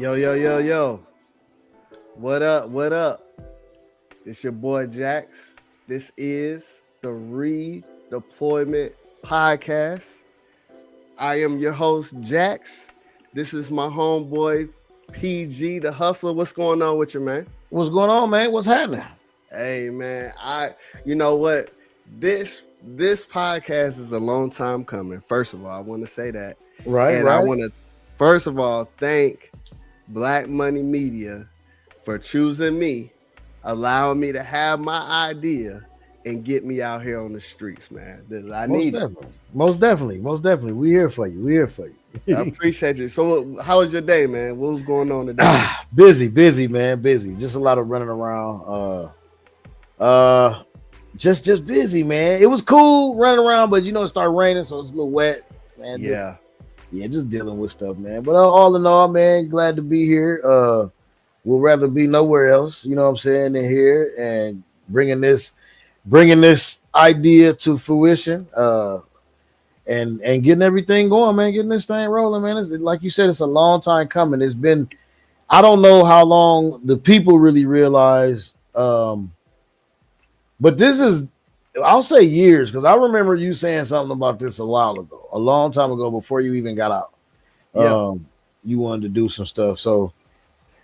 Yo, yo, yo, yo. What up? What up? It's your boy Jax. This is the Redeployment Podcast. I am your host, Jax. This is my homeboy, PG, the hustler. What's going on with you, man? What's going on, man? What's happening? Hey, man. You know what? This podcast is a long time coming. First of all, I want to say that. Right. I want to, first of all, thank Black Money Media for choosing me, allowing me to have my idea and get me out here on the streets, man. I need it. Most definitely. We here for you. I appreciate you. So, how was your day, man? What was going on today? Busy, man. Busy. Just a lot of running around. Just busy, man. It was cool running around, but it started raining, so it's a little wet, man. Just dealing with stuff, man. But all in all, man, glad to be here. We'll rather be nowhere else, you know what I'm saying, than here and bringing this idea to fruition. And getting everything going, man, getting this thing rolling, man. Like you said, it's a long time coming. It's been, I don't know how long the people really realize, but this is, I'll say years, because I remember you saying something about this a while ago, a long time ago, before you even got out. Yeah. You wanted to do some stuff. So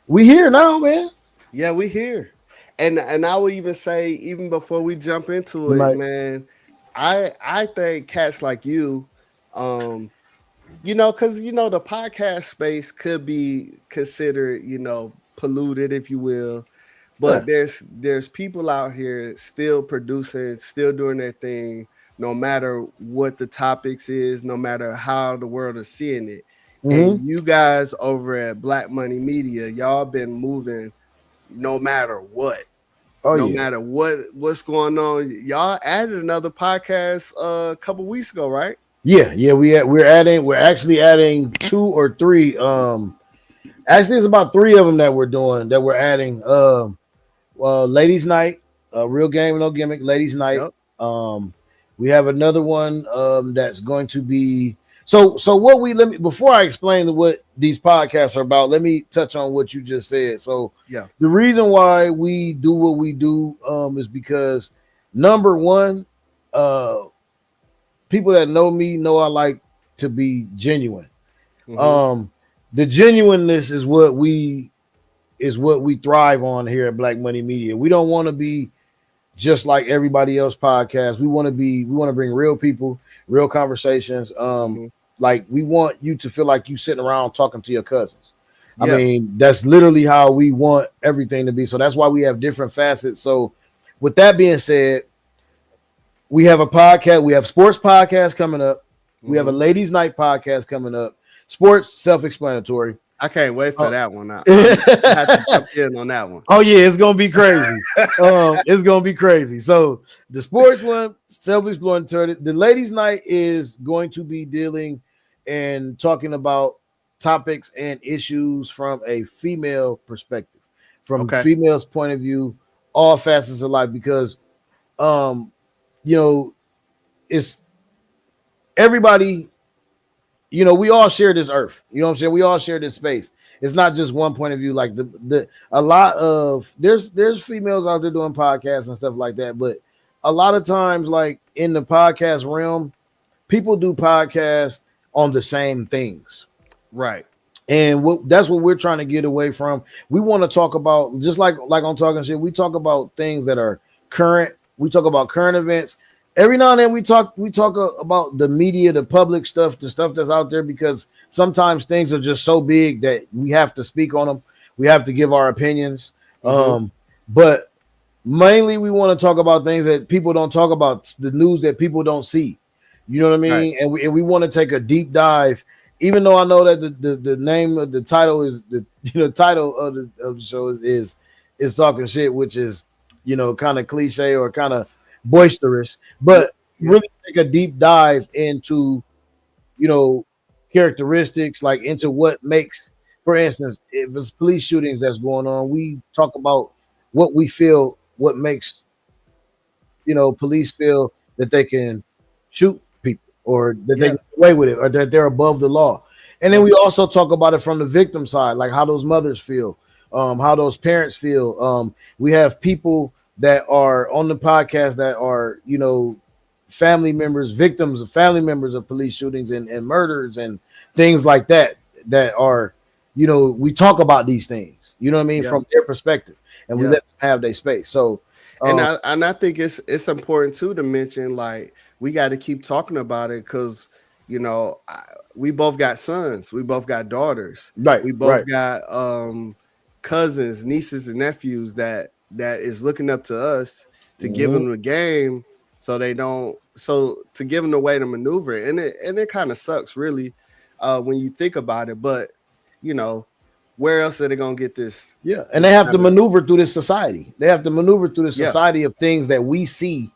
we here now, man. Yeah, we here. And I would even say, even before we jump into it, man, I think cats like you, because the podcast space could be considered, polluted, if you will. But there's people out here still producing, still doing their thing, no matter what the topics is, no matter how the world is seeing it. Mm-hmm. And you guys over at Black Money Media, y'all been moving no matter what. Matter what's going on. Y'all added another podcast a couple weeks ago, right? Yeah, we're actually adding 2 or 3. Actually, it's about 3 of them that we're adding. Ladies Night, Real Game No Gimmick, Ladies Night. Yep. We have another one that's going to be before I explain what these podcasts are about, let me touch on what you just said. So yeah, the reason why we do what we do is because, number one, people that know me know I like to be genuine. Mm-hmm. The genuineness is what we thrive on here at Black Money Media. We don't want to be just like everybody else podcast. We want to bring real people, real conversations. Like, we want you to feel like you sitting around talking to your cousins. Yeah. I mean, that's literally how we want everything to be. So that's why we have different facets. So with that being said, we have a podcast. We have sports podcast coming up. Mm-hmm. We have a ladies' night podcast coming up. Sports, self-explanatory. I can't wait for that one. I have to jump in on that one. Oh yeah, it's gonna be crazy. It's gonna be crazy. So the sports one, self-explanatory. The ladies' night is going to be dealing and talking about topics and issues from a female perspective, from female's point of view, all facets of life. Because, it's everybody. We all share this earth. You know what I'm saying? We all share this space. It's not just one point of view. Like a lot of there's females out there doing podcasts and stuff like that. But a lot of times, like in the podcast realm, people do podcasts on the same things. Right. And that's what we're trying to get away from. We want to talk about, just like on Talking Shit, we talk about things that are current. We talk about current events. Every now and then we talk about the media, the public stuff, the stuff that's out there, because sometimes things are just so big that we have to speak on them. We have to give our opinions. Mm-hmm. But mainly we want to talk about things that people don't talk about, the news that people don't see. You know what I mean? Right. And we want to take a deep dive, even though I know that the name of the title is title of the show is Talking Shit, which is, kind of cliche or kind of boisterous, but really take a deep dive into, characteristics, like into what makes, for instance, if it's police shootings that's going on, we talk about what we feel, what makes, police feel that they can shoot people, or that they get away with it, or that they're above the law. And then we also talk about it from the victim side, like how those mothers feel, how those parents feel. We have people that are on the podcast that are, family members, victims of family members of police shootings and murders and things like that are, we talk about these things, you know what I mean, from their perspective, and we let them have their space. So, and I think it's important too to mention, like, we got to keep talking about it because, we both got sons, we both got daughters, right? We both got cousins, nieces, and nephews that is looking up to us to give them the game, so they don't, to give them the way to maneuver, and it kind of sucks, really, when you think about it, but where else are they gonna get this? Yeah, and they have to maneuver through this society. They have to maneuver through the society of things that we see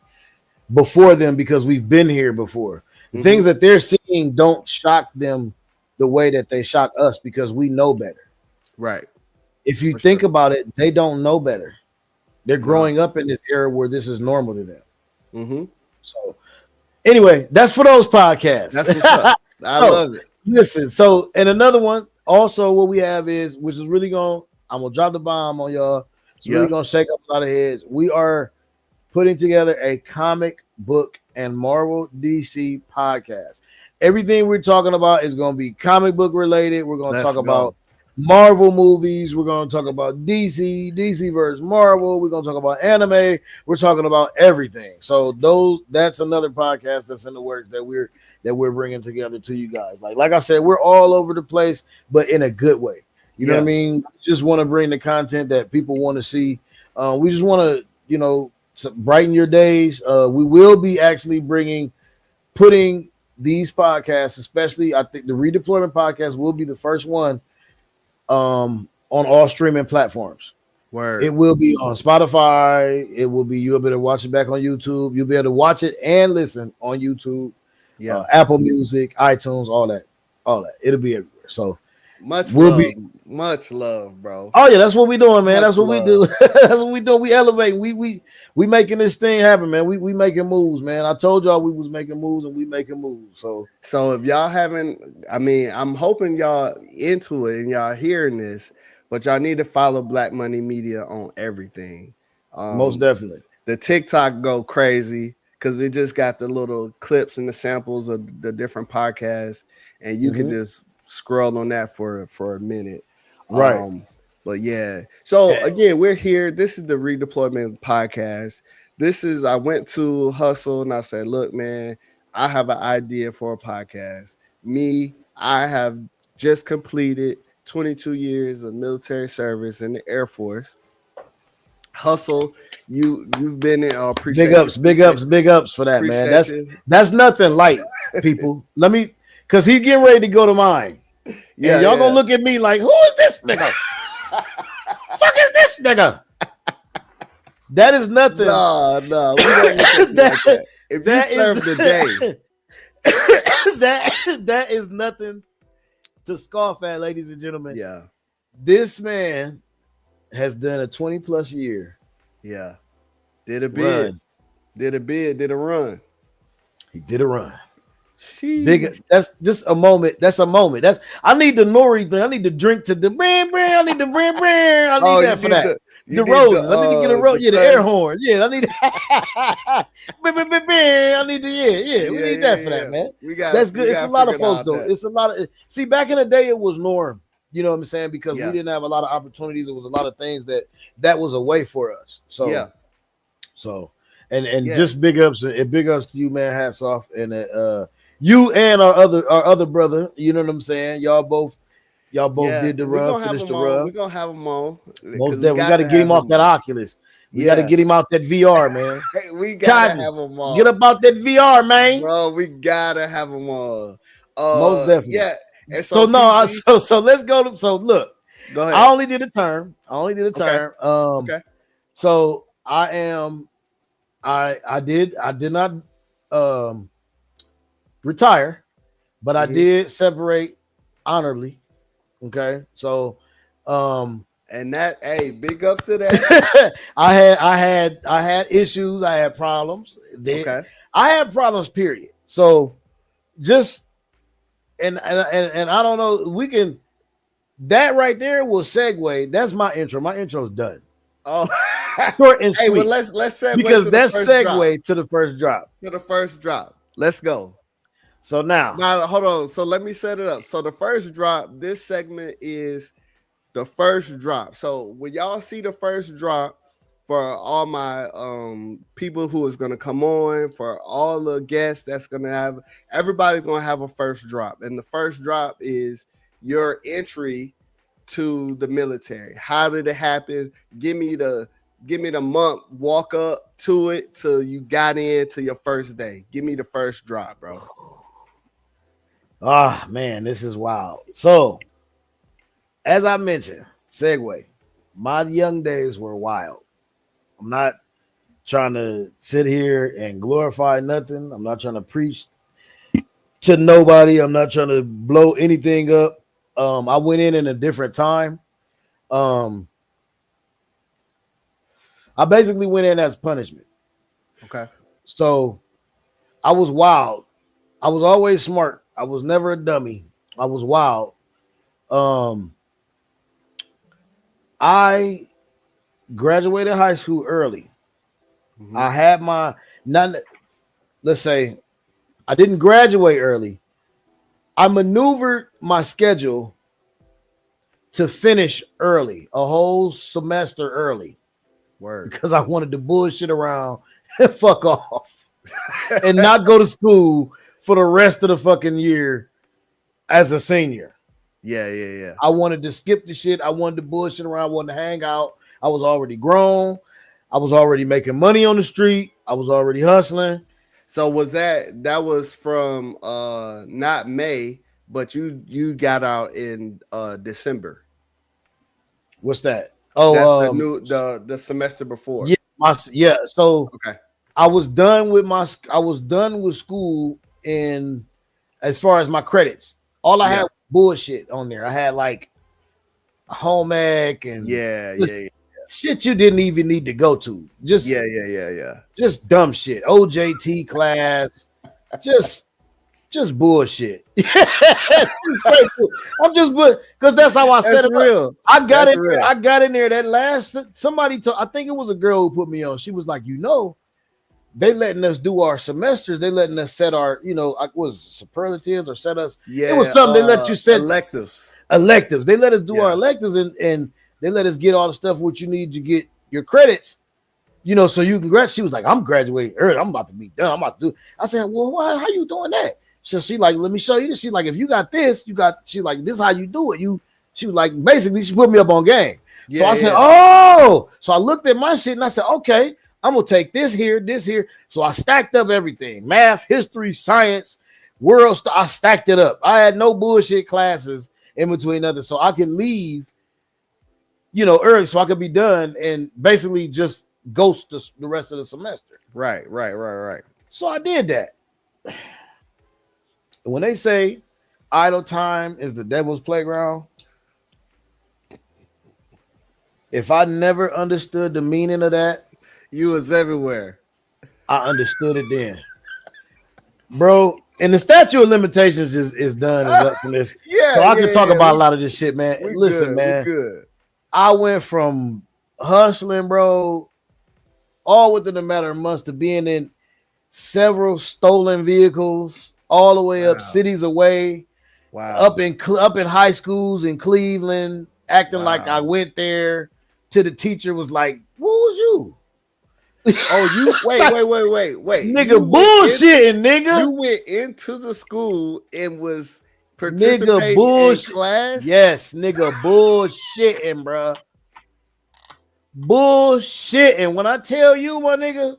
before them because we've been here before. The things that they're seeing don't shock them the way that they shock us because we know better. Right. If you think about it, they don't know better. They're growing up in this era where this is normal to them. So anyway, that's for those podcasts. That's what's up. I love it. Listen, and another one also what we have is, which is really I'm gonna drop the bomb on y'all. It's really gonna shake up a lot of heads. We are putting together a comic book and Marvel DC podcast. Everything we're talking about is going to be comic book related. We're going to talk about Marvel movies. We're going to talk about DC versus Marvel. We're going to talk about anime. We're talking about everything. So that's another podcast that's in the works that we're bringing together to you guys. Like I said, we're all over the place, but in a good way. You know what I mean? We just want to bring the content that people want to see. We just want to, brighten your days. We will be actually putting these podcasts, especially I think the Redeployment Podcast will be the first one on all streaming platforms. Word. It will be on Spotify. It will be, you'll be able to watch it back on YouTube. You'll be able to watch it and listen on YouTube. Apple Music, iTunes, all that. It'll be everywhere. So much love, bro. Oh yeah, that's what we doing, man. That's what we do. That's what we do. We elevate. We making this thing happen, man. We making moves, man. I told y'all we was making moves, and we making moves. So if y'all haven't, I'm hoping y'all into it and y'all hearing this, but y'all need to follow Black Money Media on everything. Most definitely. The TikTok go crazy because it just got the little clips and the samples of the different podcasts, and you can just scroll on that for a minute. Right. But yeah. So again, we're here. This is the Redeployment Podcast. I went to Hustle and I said, look, man, I have an idea for a podcast. I have just completed 22 years of military service in the Air Force. Hustle, you've been in appreciate big ups for that, man. That's nothing light, people. Because he's getting ready to go to mine. Yeah, and y'all gonna look at me like, who is this nigga? Fuck is this nigga? That is nothing. No. We don't look like that. If you serve the day, that is nothing to scoff at, ladies and gentlemen. Yeah. This man has done a 20+ year. Yeah. Did a bid. Did a run. He did a run. Big. That's just a moment. That's a moment. I need the nori thing. I need to drink to the brand. I need the brand. I need that for that. The roses. I need to get a rose. The air horn. Yeah, I need. I need the. We need that for that, man. That's good. It's a lot of folks though. It's a lot of. See, back in the day, it was norm. You know what I'm saying? Because we didn't have a lot of opportunities. It was a lot of things that was a way for us. So and just big ups to you, man. Hats off and you and our other brother, you know what I'm saying? Y'all both did the run, finished the run. We're gonna have them on. Most definitely, we got to get him off that Oculus. We got to get him out that VR, man. We gotta have them on. Get up out that VR, man. Bro, we gotta have them on. Most definitely. Yeah. And so let's go. So look, go ahead. I only did a term. Okay. So I did not retire, but I did separate honorably. Okay, so and that, hey, big up to that. I had issues, I had problems. I had problems, period. So just and I don't know. We can that right there will segue. That's my intro. My intro's done. Oh, short and sweet. Hey, well, let's segue because to that's the first segue drop. to the first drop. To the first drop. Let's go. So now, hold on. So let me set it up. So the first drop, this segment is the first drop. So when y'all see the first drop, for all my people who is gonna come on, for all the guests that's gonna have, everybody's gonna have a first drop, and the first drop is your entry to the military. How did it happen? Give me the month, walk up to it till you got into your first day. Give me the first drop, bro. Ah, man, this is wild. So, as I mentioned, segue, my young days were wild. I'm not trying to sit here and glorify nothing. I'm not trying to preach to nobody. I'm not trying to blow anything up. I went in a different time. I basically went in as punishment. Okay. So I was wild. I was always smart. I was never a dummy. I was wild. I graduated high school early. Mm-hmm. I had my let's say I didn't graduate early. I maneuvered my schedule to finish early, a whole semester early. Word. Because I wanted to bullshit around and fuck off and not go to school for the rest of the fucking year as a senior. Yeah. I wanted to skip the shit. I wanted to bullshit around, I wanted to hang out. I was already grown. I was already making money on the street. I was already hustling. So was that was from not May, but you got out in December. What's that? Oh, that's the semester before. Yeah. So okay. I was done with school in as far as my credits. All I had was bullshit on there. I had like home ec and shit you didn't even need to go to. Just just dumb shit. OJT class, just bullshit. I'm just because that's how I said it. Real. I got in there. I got in there. That last somebody I think it was a girl who put me on. She was like, they letting us do our semesters. They letting us set our, was superlatives or set us. Yeah, it was something they let you set electives. They let us do our electives and they let us get all the stuff what you need to get your credits. So you can graduate. She was like, I'm graduating early. I'm about to be done. I'm about to do. I said, well, why? How you doing that? So she like, let me show you this. She like, if you got this, she like, this is how you do it. She was like, basically, she put me up on game. So I said, oh. So I looked at my shit and I said, okay, I'm gonna take this here. So I stacked up everything: math, history, science, world. I stacked it up. I had no bullshit classes in between others, so I could leave, early, so I could be done and basically just ghost the rest of the semester. Right. So I did that. When they say idle time is the devil's playground, if I never understood the meaning of that, you was everywhere. I understood it then, bro. And the statute of limitations is done is up from this. So I can talk about a lot of this shit, man. Listen, man. I went from hustling, bro, all within a matter of months to being in several stolen vehicles, all the way up cities away. Wow. Up in high schools in Cleveland, acting like I went there. To the teacher was like, "Who was you?" Oh, you wait. Nigga, bullshitting, nigga. You went into the school and was participating in class? Yes, nigga, bullshitting, bro. Bullshitting. When I tell you, my nigga,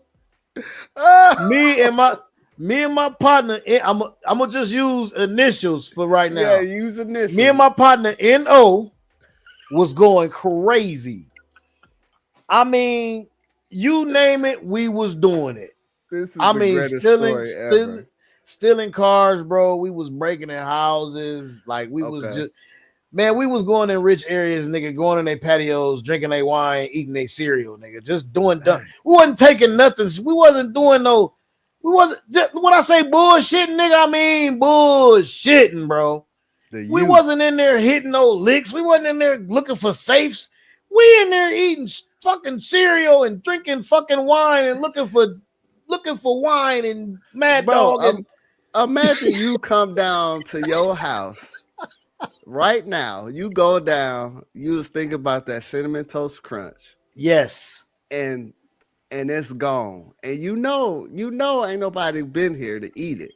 me and my partner, I'm gonna just use initials for right now. Yeah, use initials. Me and my partner, N.O., was going crazy. I mean, you name it, we was doing it. This is the greatest story ever. Stealing cars, bro. We was breaking in houses. Like we was just, man, we was going in rich areas, nigga, going in their patios, drinking their wine, eating their cereal, nigga. Just doing dumb. We wasn't taking nothing. We wasn't doing no We wasn't just when I say bullshitting, nigga, I mean bullshitting, bro. We wasn't in there hitting no licks. We wasn't in there looking for safes. We in there eating fucking cereal and drinking fucking wine and looking for wine and Mad bro. Dog. And imagine you come down to your house right now. You go down. You was thinking about that cinnamon toast crunch. yes, And it's gone. And you know, ain't nobody been here to eat it.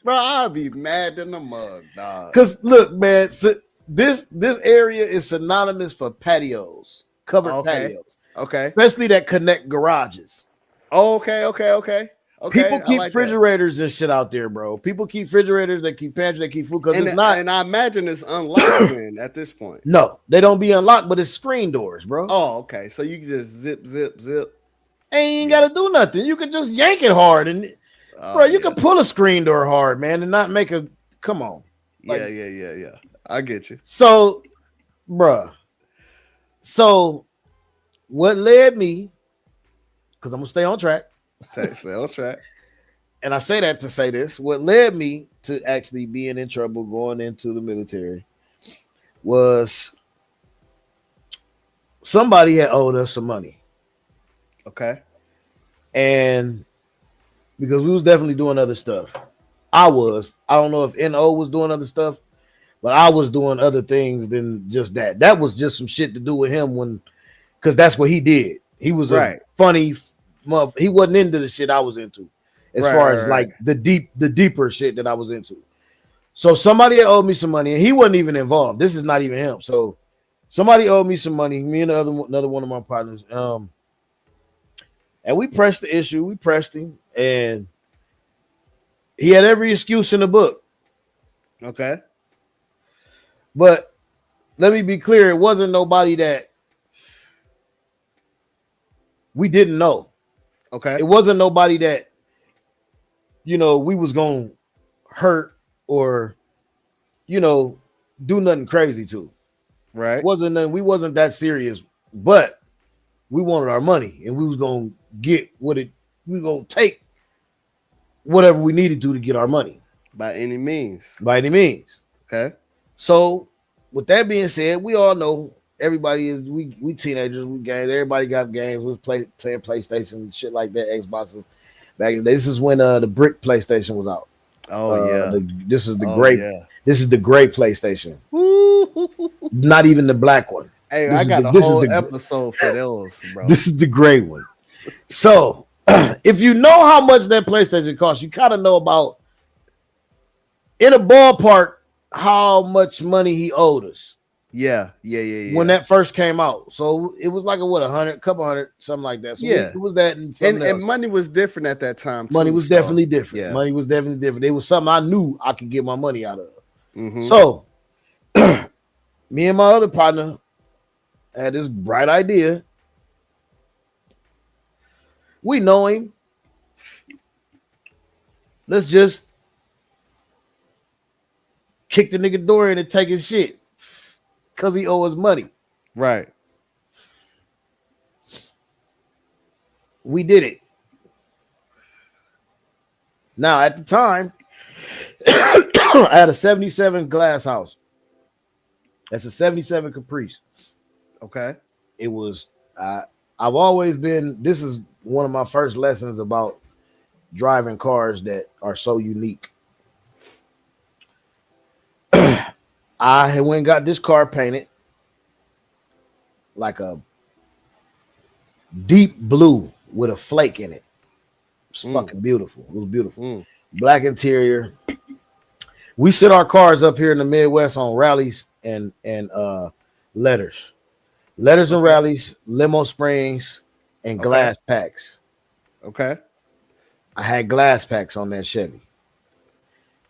Bro, I'll be mad in the mug, dog. Cause look, man, so this area is synonymous for patios, covered patios. Okay. Especially that connect garages. Okay. People keep like refrigerators and shit out there, bro. People keep refrigerators, they keep pantries, they keep food because it's not. And I imagine it's unlocked at this point. No, they don't be unlocked, but it's screen doors, bro. Oh, okay. So you can just zip. Ain't gotta do nothing. You can just yank it hard and bro, you can pull a screen door hard, man, and not make a come on. Like, yeah. I get you. So, bruh. So what led me, because I'm gonna stay on track. Stay on track. And I say that to say this. What led me to actually being in trouble going into the military was somebody had owed us some money. Okay. And because we was definitely doing other stuff. I don't know if NO was doing other stuff, but I was doing other things than just that. That was just some shit to do with him because that's what he did. He was a funny he wasn't into the shit I was into as far as like the deeper shit that I was into. So somebody had owed me some money and he wasn't even involved. This is not even him. So somebody owed me some money, me and another one of my partners. And we pressed the issue. We pressed him and he had every excuse in the book. Okay. But let me be clear, it wasn't nobody that we didn't know. Okay. It wasn't nobody that, we was going to hurt or, do nothing crazy to. Right. We wasn't that serious, but we wanted our money and we was going to get we were going to take whatever we needed to get our money. By any means. Okay. So with that being said, we all know everybody is we teenagers, we games, everybody got games, we playing PlayStation and shit like that, Xboxes back in the day. This is when the brick PlayStation was out. This is the gray PlayStation. Not even the black one. Hey, I got a whole episode for those, bro. This is the gray one. So if you know how much that PlayStation costs, you kind of know about in a ballpark how much money he owed us. Yeah. When that first came out. So it was like a couple hundred, something like that. So it was that and money was different at that time too, money was definitely different. Yeah. Money was definitely different. It was something I knew I could get my money out of. Mm-hmm. So me and my other partner had this bright idea. We know him. Let's just kick the nigga door in and take his shit. Because he owes us money. Right. We did it. Now, at the time, I had a 77 glass house. That's a 77 Caprice. Okay. It was, I've always been, this is one of my first lessons about driving cars that are so unique. I had went and got this car painted like a deep blue with a flake in it. It was fucking beautiful. It was beautiful. Black interior. We sit our cars up here in the Midwest on rallies and letters. Letters and rallies, limo springs, and glass packs. Okay. I had glass packs on that Chevy.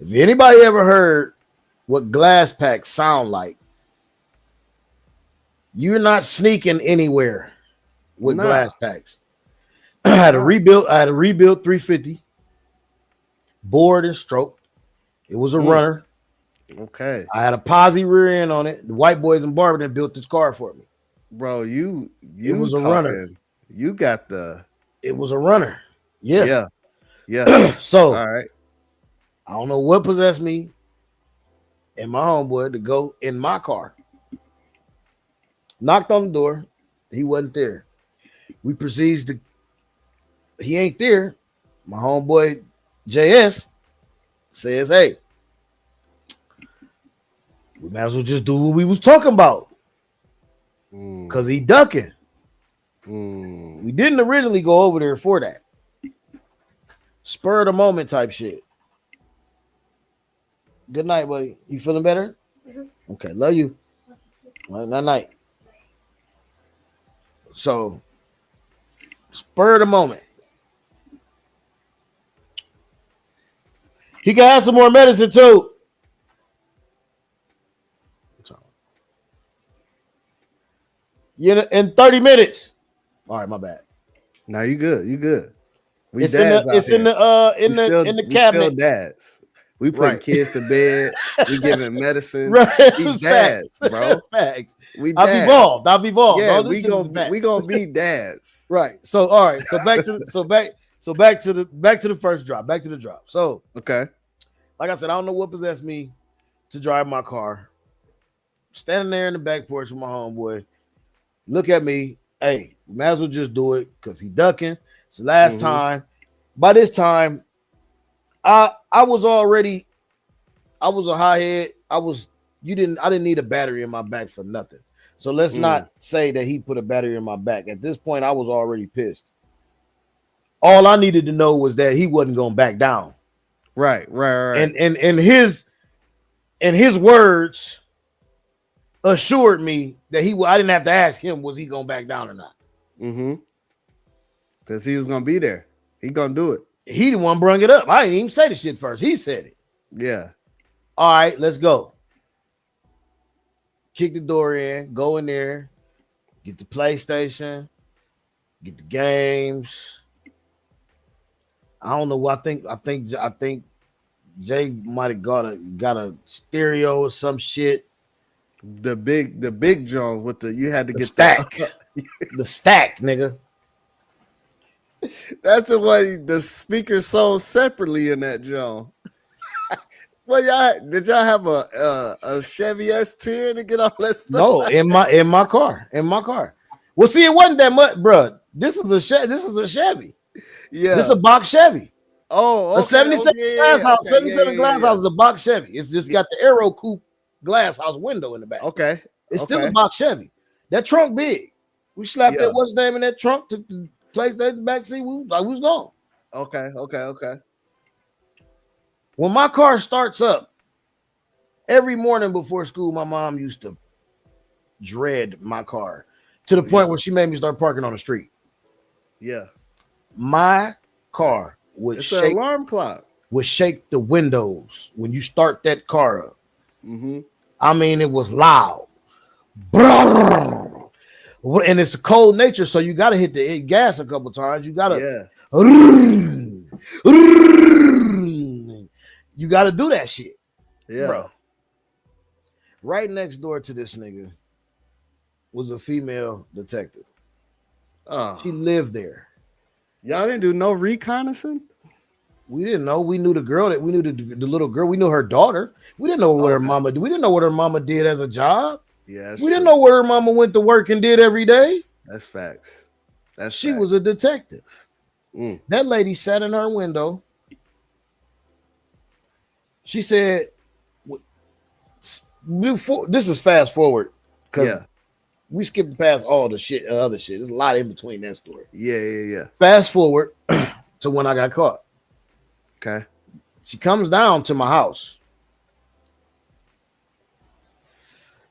If anybody ever heard what glass packs sound like, you're not sneaking anywhere with glass packs. I had a rebuilt 350, bored and stroked. It was a runner. Okay. I had a posi rear end on it. The white boys in Barberton built this car for me. Bro, it was a runner. You got the. It was a runner. Yeah. Yeah. So all right. I don't know what possessed me and my homeboy to go in my car. Knocked on the door. He wasn't there. We proceeds to. He ain't there. My homeboy JS says, "Hey, we might as well just do what we was talking about, cause he ducking." We didn't originally go over there for that. Spur of the moment type shit. Good night, buddy. You feeling better? Mm-hmm. Okay, love you. Night night. So, spur of the moment. He can have some more medicine too. In 30 minutes. All right, my bad. No, you good. You good. We It's dads in the cabinet. Still dads. We putting kids to bed. We giving medicine. Right. We dads, bro. Facts. We dads. I've evolved. Yeah, we gonna be dads. Right. So all right. So back to the first drop. Back to the drop. So okay. Like I said, I don't know what possessed me to drive my car. Standing there in the back porch with my homeboy. Look at me. Hey, we might as well just do it because he ducking. It's the last time. By this time, I was a high head. I didn't need a battery in my back for nothing. So let's not say that he put a battery in my back. At this point, I was already pissed. All I needed to know was that he wasn't going to back down. Right. And his words assured me that I didn't have to ask him, was he going to back down or not? Because he was going to be there. He going to do it. He the one brung it up. I didn't even say the shit first. He said it. Yeah. All right, let's go. Kick the door in, go in there, get the PlayStation, get the games. I don't know. I think Jay might have got a stereo or some shit. The big John with you had to get stack. The stack, nigga. That's the way the speaker sold separately in that John. Well, did y'all have a Chevy S10 to get all that stuff? No, in my car. Well, see, it wasn't that much, bro. This is a Chevy. Yeah, this is a box Chevy. Oh, okay. A 77 glass house. Okay. 77 glass house is a box Chevy. It's just got the Aero Coupe glass house window in the back. Okay, it's still a box Chevy. That trunk big. We slapped that what's name in that trunk to place that in the back seat. We was gone. Okay. When my car starts up, every morning before school, my mom used to dread my car to the point where she made me start parking on the street. Yeah. My car would shake. An alarm clock. Would shake the windows when you start that car up. I mean, it was loud. And it's a cold nature, so you got to hit the gas a couple times. You got to. You got to do that shit. Yeah. Bro. Right next door to this nigga was a female detective. She lived there. Y'all didn't do no reconnaissance? We didn't know. We knew the girl we knew the little girl. We knew her daughter. We didn't know what her mama did. We didn't know what her mama did as a job. Yeah, we didn't know what her mama went to work and did every day. That's facts. She was a detective. That lady sat in her window. She said, "This is fast forward because we skipped past all the shit, other shit. There's a lot in between that story." Yeah. Fast forward to when I got caught. Okay. She comes down to my house,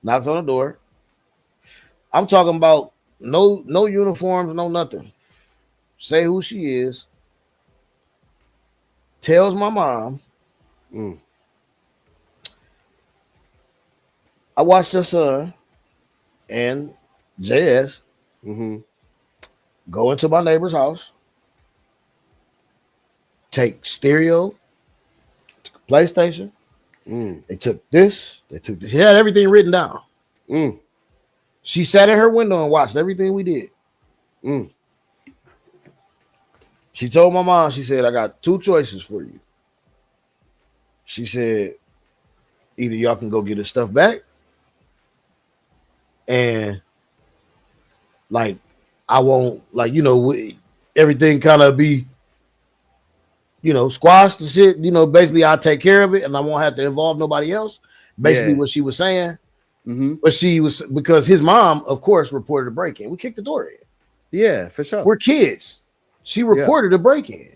knocks on the door. I'm talking about no uniforms, no nothing. Say who she is. Tells my mom. I watched her son and JS go into my neighbor's house, take stereo, took a PlayStation. They took this. She had everything written down. She sat in her window and watched everything we did. She told my mom, she said, I got two choices for you. She said, either y'all can go get his stuff back, and like I won't, like, everything kind of be, squashed and shit. Basically I'll take care of it and I won't have to involve nobody else. Basically what she was saying. Mm-hmm. But she was, because his mom, of course, reported a break-in. We kicked the door in. Yeah, for sure. We're kids. She reported a break-in.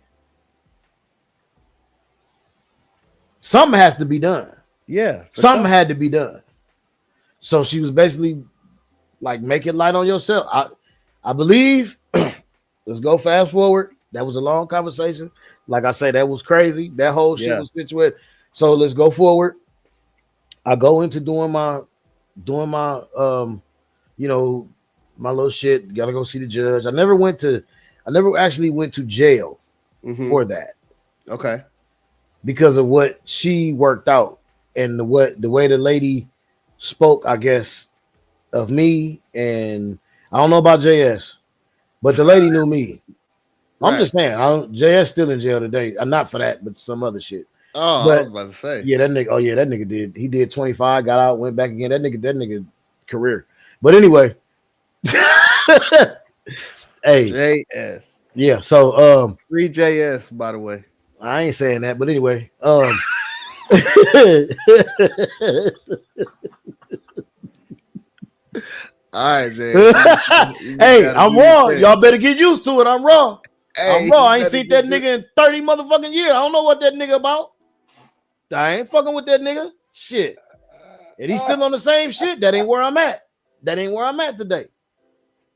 Something has to be done. Yeah. Something had to be done. So she was basically like, make it light on yourself. I believe, let's go fast forward. That was a long conversation. Like I say, that was crazy. That whole shit was situated. So let's go forward. I go into doing my my little shit. Gotta go see the judge. I never actually went to jail for that. Okay. Because of what she worked out and the way the lady spoke, I guess, of me. And I don't know about JS, but the lady knew me. I'm just saying, JS still in jail today. Not for that, but some other shit. Oh, I was about to say. Yeah, that nigga. Oh yeah, that nigga did. He did 25, got out, went back again. That nigga career. But anyway, hey, JS. Yeah. So free JS, by the way. I ain't saying that, but anyway, all right, JS. Hey, I'm wrong. Y'all better get used to it. I'm wrong. Hey, I'm wrong. I ain't seen that nigga in 30 motherfucking years. I don't know what that nigga about. I ain't fucking with that nigga. Shit. And he's still on the same shit. That ain't where I'm at. That ain't where I'm at today.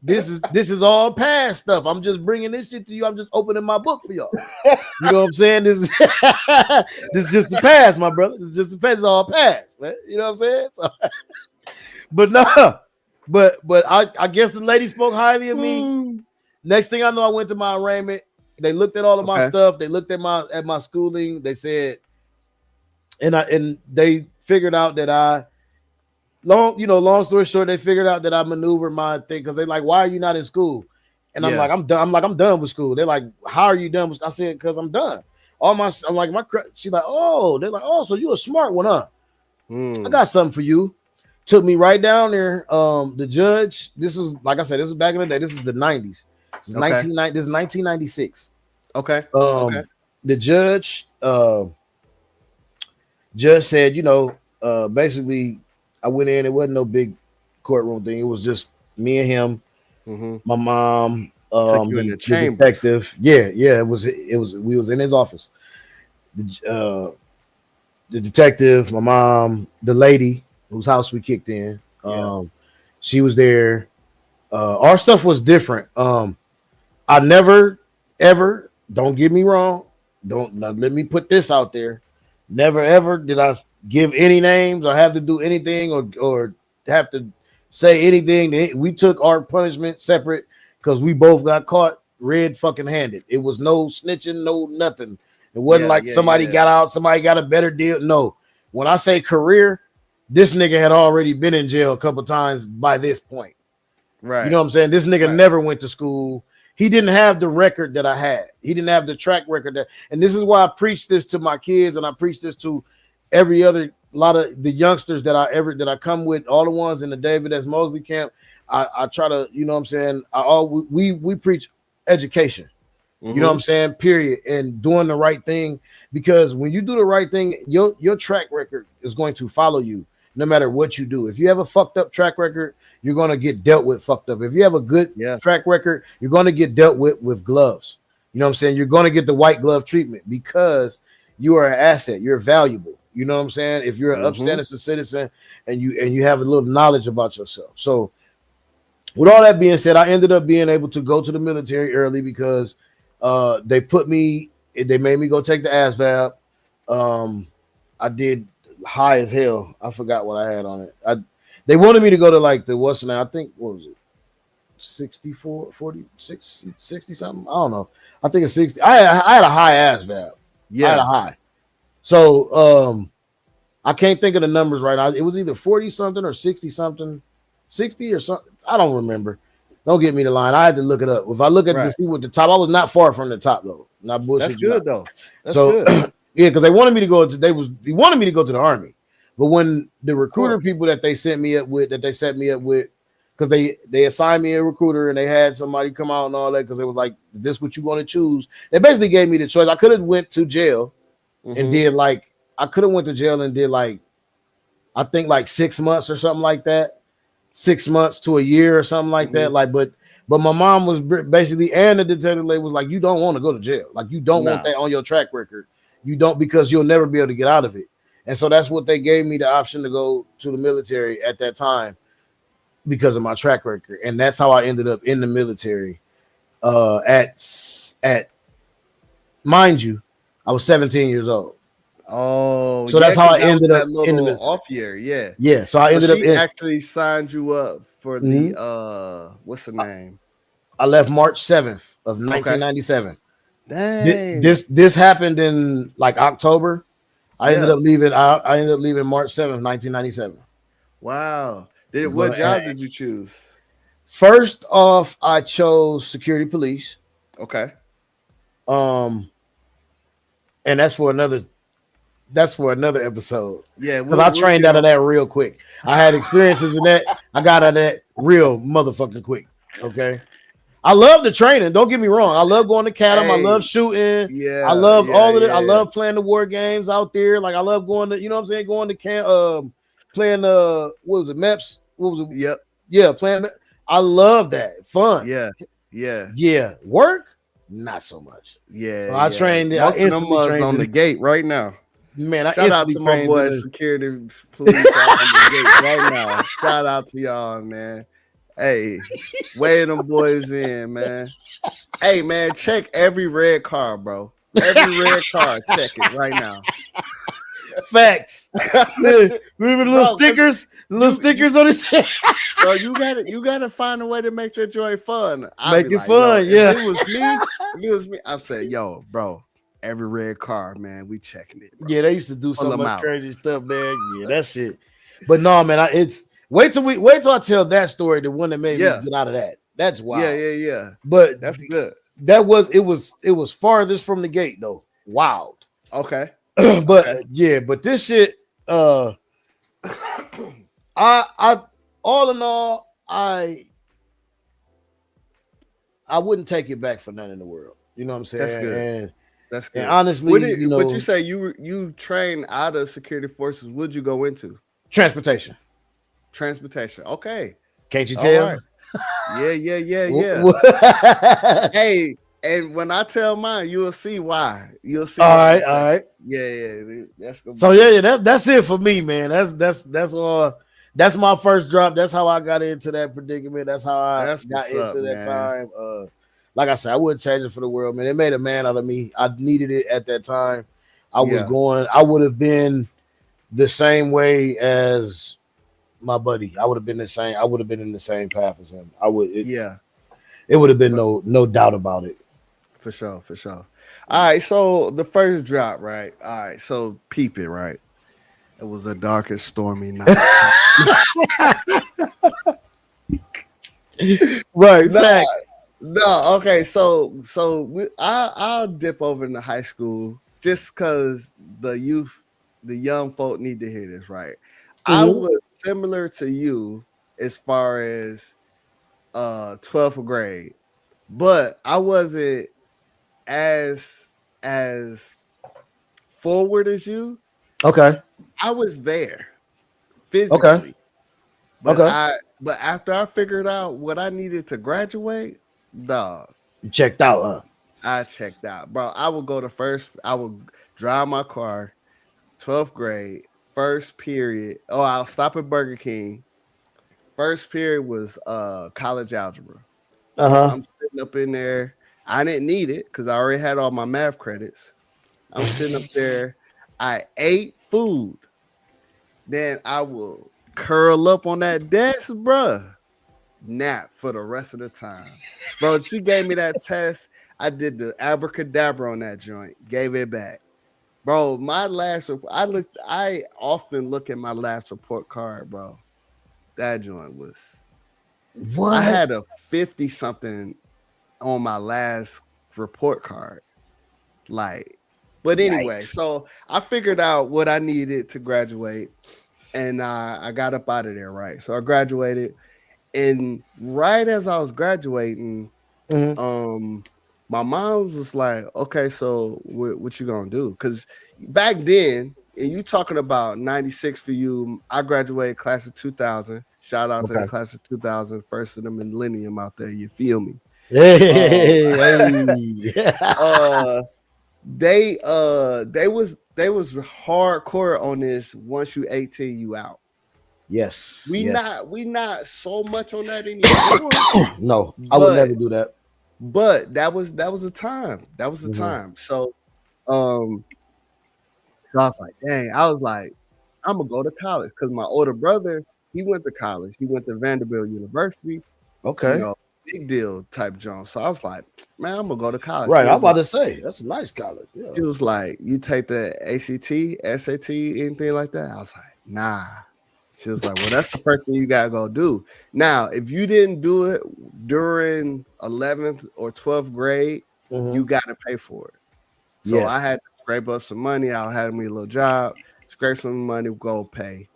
This is all past stuff. I'm just bringing this shit to you. I'm just opening my book for y'all. You know what I'm saying? This is just the past, my brother. This is just the past. It's all past, man. You know what I'm saying? So, but no, but I guess the lady spoke highly of me. Next thing I know, I went to my arraignment. They looked at all of my stuff. They looked at my schooling. They said, and they figured out that long story short, they figured out that I maneuvered my thing because they like, why are you not in school? And I'm like, I'm done. I'm done with school. They're like, how are you done with school? I said, because I'm done. She's like, oh, they're like, oh, so you a smart one, huh? I got something for you. Took me right down there. The judge, this was, like I said, this was back in the day. This is the 90s. This is 1996. Okay. The judge said, basically, I went in. It wasn't no big courtroom thing. It was just me and him, my mom, the detective. Yeah. It was. We was in his office. The detective, my mom, the lady whose house we kicked in. She was there. Our stuff was different. I never, ever. Don't get me wrong. Let me put this out there. Never ever did I give any names or have to do anything or have to say anything. We took our punishment separate because we both got caught red fucking handed. It was no snitching, no nothing. It wasn't somebody got out, somebody got a better deal. No. When I say career, this nigga had already been in jail a couple times by this point. Right. You know what I'm saying? This nigga never went to school. He didn't have the record that I had. He didn't have the track record and this is why I preach this to my kids and I preach this to every other lot of the youngsters that I come with, all the ones in the David S. Mosley camp. I try to, you know what I'm saying? We preach education. You know what I'm saying? Period. And doing the right thing, because when you do the right thing, your track record is going to follow you no matter what you do. If you have a fucked up track record, you're going to get dealt with fucked up. If you have a good track record, you're going to get dealt with gloves. You know what I'm saying? You're going to get the white glove treatment because you are an asset. You're valuable. You know what I'm saying? If you're an upstanding citizen and you have a little knowledge about yourself. So with all that being said, I ended up being able to go to the military early because they made me go take the ASVAB. I did high as hell. I forgot what I had on it. They wanted me to go to like the what's the name? I think, what was it? 64, 46, 60 something. I don't know. I think it's 60. I had a high ASVAB. Yeah. I had a high. So I can't think of the numbers right now. It was either 40 something or 60 something, 60 or something. I don't remember. Don't get me the line. I had to look it up. If I look at to see what the top, I was not far from the top though. Not bullshit. That's good though. That's so good. yeah, because they wanted me to go to he wanted me to go to the Army. But when the recruiter people that they set me up with, because they assigned me a recruiter and they had somebody come out and all that, because it was like, this what you want to choose. They basically gave me the choice. I could have went to jail and did I think like 6 months or something like that. 6 months to a year or something like that. But my mom was basically, and the detective lady was like, you don't want to go to jail. Like, you don't want that on your track record. You don't, because you'll never be able to get out of it. And so that's what they gave me the option to go to the military at that time, because of my track record. And that's how I ended up in the military. At mind you, I was 17 years old. Oh, so that's how I ended up in the off year. Yeah. So I ended up actually signed you up for the what's the name? I left March 7th of 1997. Dang. This happened in like October. I ended up leaving. I ended up leaving March 7th, 1997. Wow. What job did you choose? First off, I chose security police. Okay. And that's for another episode. Yeah, because I trained out of that real quick. I had experiences in that. I got out of that real motherfucking quick. Okay. I love the training. Don't get me wrong. I love going to Cadam. I love shooting. Yeah. I love all of it. I love playing the war games out there. Like, I love going to, you know what I'm saying? Going to camp, playing what was it? MEPS. What was it? Yep. Yeah, playing. I love that. Fun. Yeah. Work? Not so much. Yeah. So I trained. Most of them was on the gate right now. Man, shout out to my boys, security police out on the gate right now. Shout out to y'all, man. Hey, weigh them boys in, man. Hey, man, check every red car, bro. Every red car, check it right now. Facts. Remember the little stickers? The little stickers on his head. Bro, you gotta find a way to make that joy fun. Make it fun, yeah. If it was me, I'd say, yo, bro, every red car, man, we checking it. Bro. Yeah, they used to do so much crazy stuff, man. Yeah, that shit. But no, man, wait till I tell that story, the one that made me get out of that. That's wild. Yeah. But that's good. It was farthest from the gate though. Wild. Okay. But this shit, I all in all, I wouldn't take it back for none in the world. You know what I'm saying? That's good. That's good. And honestly, but you say you train out of security forces. What'd you go into? Transportation. Okay. Can't you tell? Right. Yeah. Hey, and when I tell mine, you'll see why. You'll see. All right. Yeah. That's good. So that's it for me, man. That's all. That's my first drop. That's how I got into that predicament. That's how I got into that time. Like I said, I wouldn't change it for the world, man. It made a man out of me. I needed it at that time. I would have been the same way as my buddy. I would have been the same. I would have been in the same path as him. It would have been no doubt about it. For sure. All right, so the first drop, right? All right, so peep it, right? It was a dark and stormy night. Right, facts. No, okay, so I'll dip over into high school just because the young folk need to hear this, right? Mm-hmm. I was similar to you as far as 12th grade, but I wasn't as forward as you. Okay. I was there physically. Okay. But after I figured out what I needed to graduate, dog. You checked out, huh? I checked out. Bro, I would drive my car, 12th grade, first period. Oh, I'll stop at Burger King. First period was college algebra. I'm sitting up in there. I didn't need it because I already had all my math credits. I'm sitting up there. I ate food. Then I will curl up on that desk, bruh. Nap for the rest of the time. Bro, she gave me that test. I did the abracadabra on that joint. Gave it back. Bro, my last report, I often look at my last report card, bro. That joint was I What? had a 50 something on my last report card. Like, but anyway, Yikes. so I figured out what I needed to graduate, and I got up out of there, right? So I graduated, and right as I was graduating, Mhm. um, my mom was just like, "Okay, so what you gonna do?" Because back then, and you talking about '96 for you, I graduated class of 2000. Shout out to the Okay. class of 2000, first of the millennium out there. You feel me? Um, Hey, hey. uh, they was hardcore on this. Once you 18, you out. Yes, We yes. not we not so much on that anymore, No, I would but never do that. that was a time. That was a Mhm. time. Um so I was like, dang, I was like, I'm gonna go to college because my older brother, he went to college. He went to Vanderbilt University, you Okay. know, big deal type John. So I was like, man, I'm gonna go to college. Right. I'm about to say that's a nice college. Yeah. She was like, you take the ACT, SAT, anything like that? I was like, nah. She was like, well, that's the first thing you gotta go do. Now, if you didn't do it during 11th or 12th grade, Hmm. you gotta pay for it. So I Yes. had to scrape up some money. I had me a little job, scrape some money, go pay.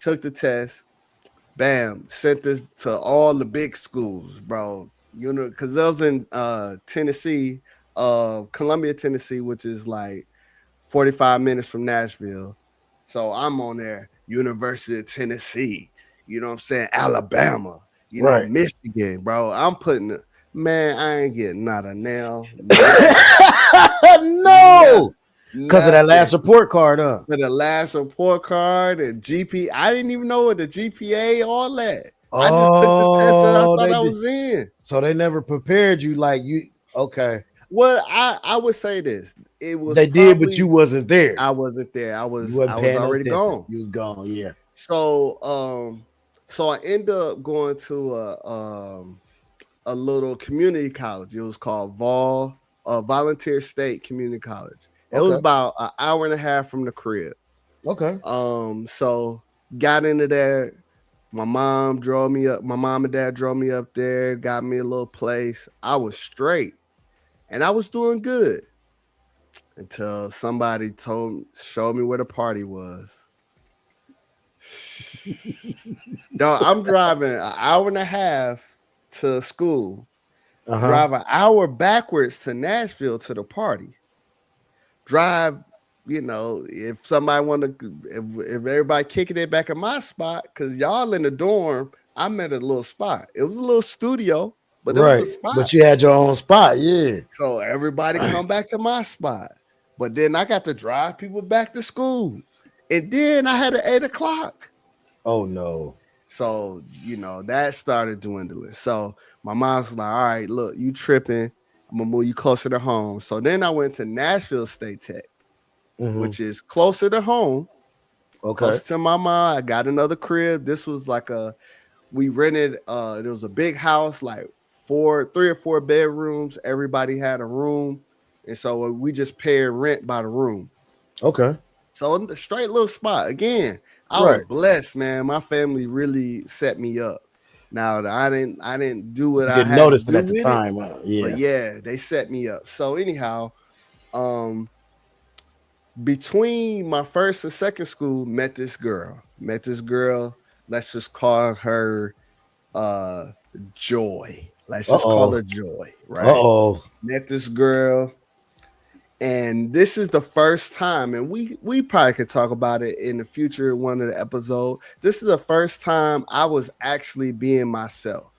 Took the test, bam, sent this to all the big schools, bro. You know, because I was in Tennessee, Columbia, Tennessee, which is like 45 minutes from Nashville. So I'm on there, University of Tennessee, you know what I'm saying? Alabama, Right. Michigan, bro. Man, I ain't getting not a nail, nothing, No, because of that last nothing. report card, huh? For the last report card and GP, I didn't even know what the GPA, all that. I just took the test and I Oh, thought they I did. was in. So they never prepared you like you. Okay, Well, I would say this. It was they did, but you probably wasn't there. I wasn't there. I You was wasn't I was paying no already attention. gone. You was gone. Yeah. So so I ended up going to a little community college. It was called Volunteer State Community College. It was Okay. about an hour and a half from the crib. Okay. So got into there. My mom drove me up. My mom and dad drove me up there, got me a little place. I was straight and I was doing good until somebody showed me where the party was. No, I'm driving an hour and a half to school, Uh huh. drive an hour backwards to Nashville to the party. Drive, if somebody want to, if everybody kicking it back at my spot, because y'all in the dorm, I'm at a little spot. It was a little studio, but it was a Right. spot. But you had your own spot. Yeah. So everybody come back to my spot. But then I got to drive people back to school. And then I had an 8 o'clock. Oh no. So, that started dwindling. So my mom's like, all right, look, you tripping. I'm gonna move you closer to home. So then I went to Nashville State Tech, Hmm. which is closer to home, Okay. closer to my mom. I got another crib. This was like we rented there was a big house, like 3 or 4 bedrooms. Everybody had a room. And so we just paid rent by the room. Okay. So the straight little spot. Again, I was Right. blessed, man. My family really set me up. Now I didn't do what You I didn't had to notice it do at the with it, time. but Yeah. yeah, they set me up. So anyhow, um, between my first and second school, met this girl. Met this girl. Let's just call her uh Joy. Let's Uh just call oh. her Joy, Uh right? oh. Met this girl, and this is the first time, and we probably could talk about it in the future, one of the episodes. This is the first time I was actually being myself.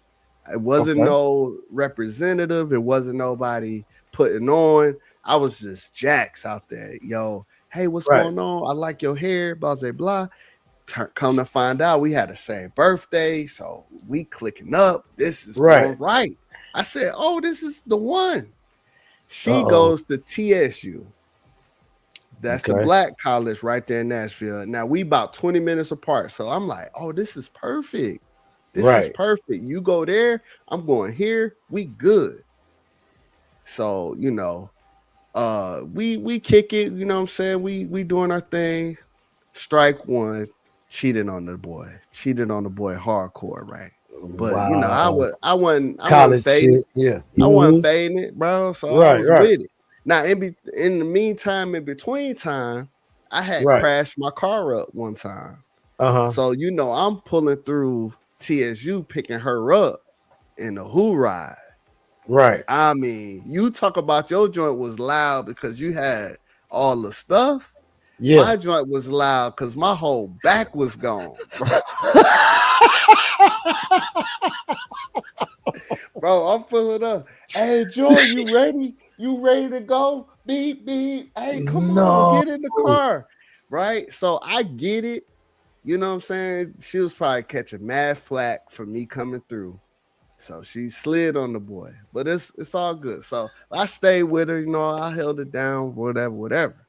It wasn't Okay. no representative, it wasn't nobody putting on. I was just Jax out there. Yo, hey, what's Right. going on? I like your hair, blah blah blah. Come to find out, we had the same birthday, so we clicking up. This is Right. going right. I said, oh, this is the one. Uh She oh. goes to TSU. That's the Okay. black college right there in Nashville. Now we about 20 minutes apart. So I'm like, oh, this is perfect. This is Right. perfect. You go there, I'm going here. We good. So, we kick it, you know what I'm saying? We doing our thing. Strike one, cheated on the boy. Cheated on the boy hardcore, right? But you know, Wow. I wasn't College fading it. shit. Yeah. I wasn't Mhm. fading it, bro. So I Right, was right, with it. Now, in the meantime, in between time, I had right. crashed my car up one time. Uh-huh. So you know, I'm pulling through TSU, picking her up in the Who ride. Right. I mean, you talk about your joint was loud because you had all the stuff. Yeah. My joint was loud because my whole back was gone, bro. I'm pulling up. Hey, Joy, you ready? You ready to go? Beep beep. Hey, come on, No. get in the car. Right. So I get it. You know what I'm saying? She was probably catching mad flack for me coming through. So she slid on the boy, but it's all good. So I stayed with her, you know, I held it down, whatever.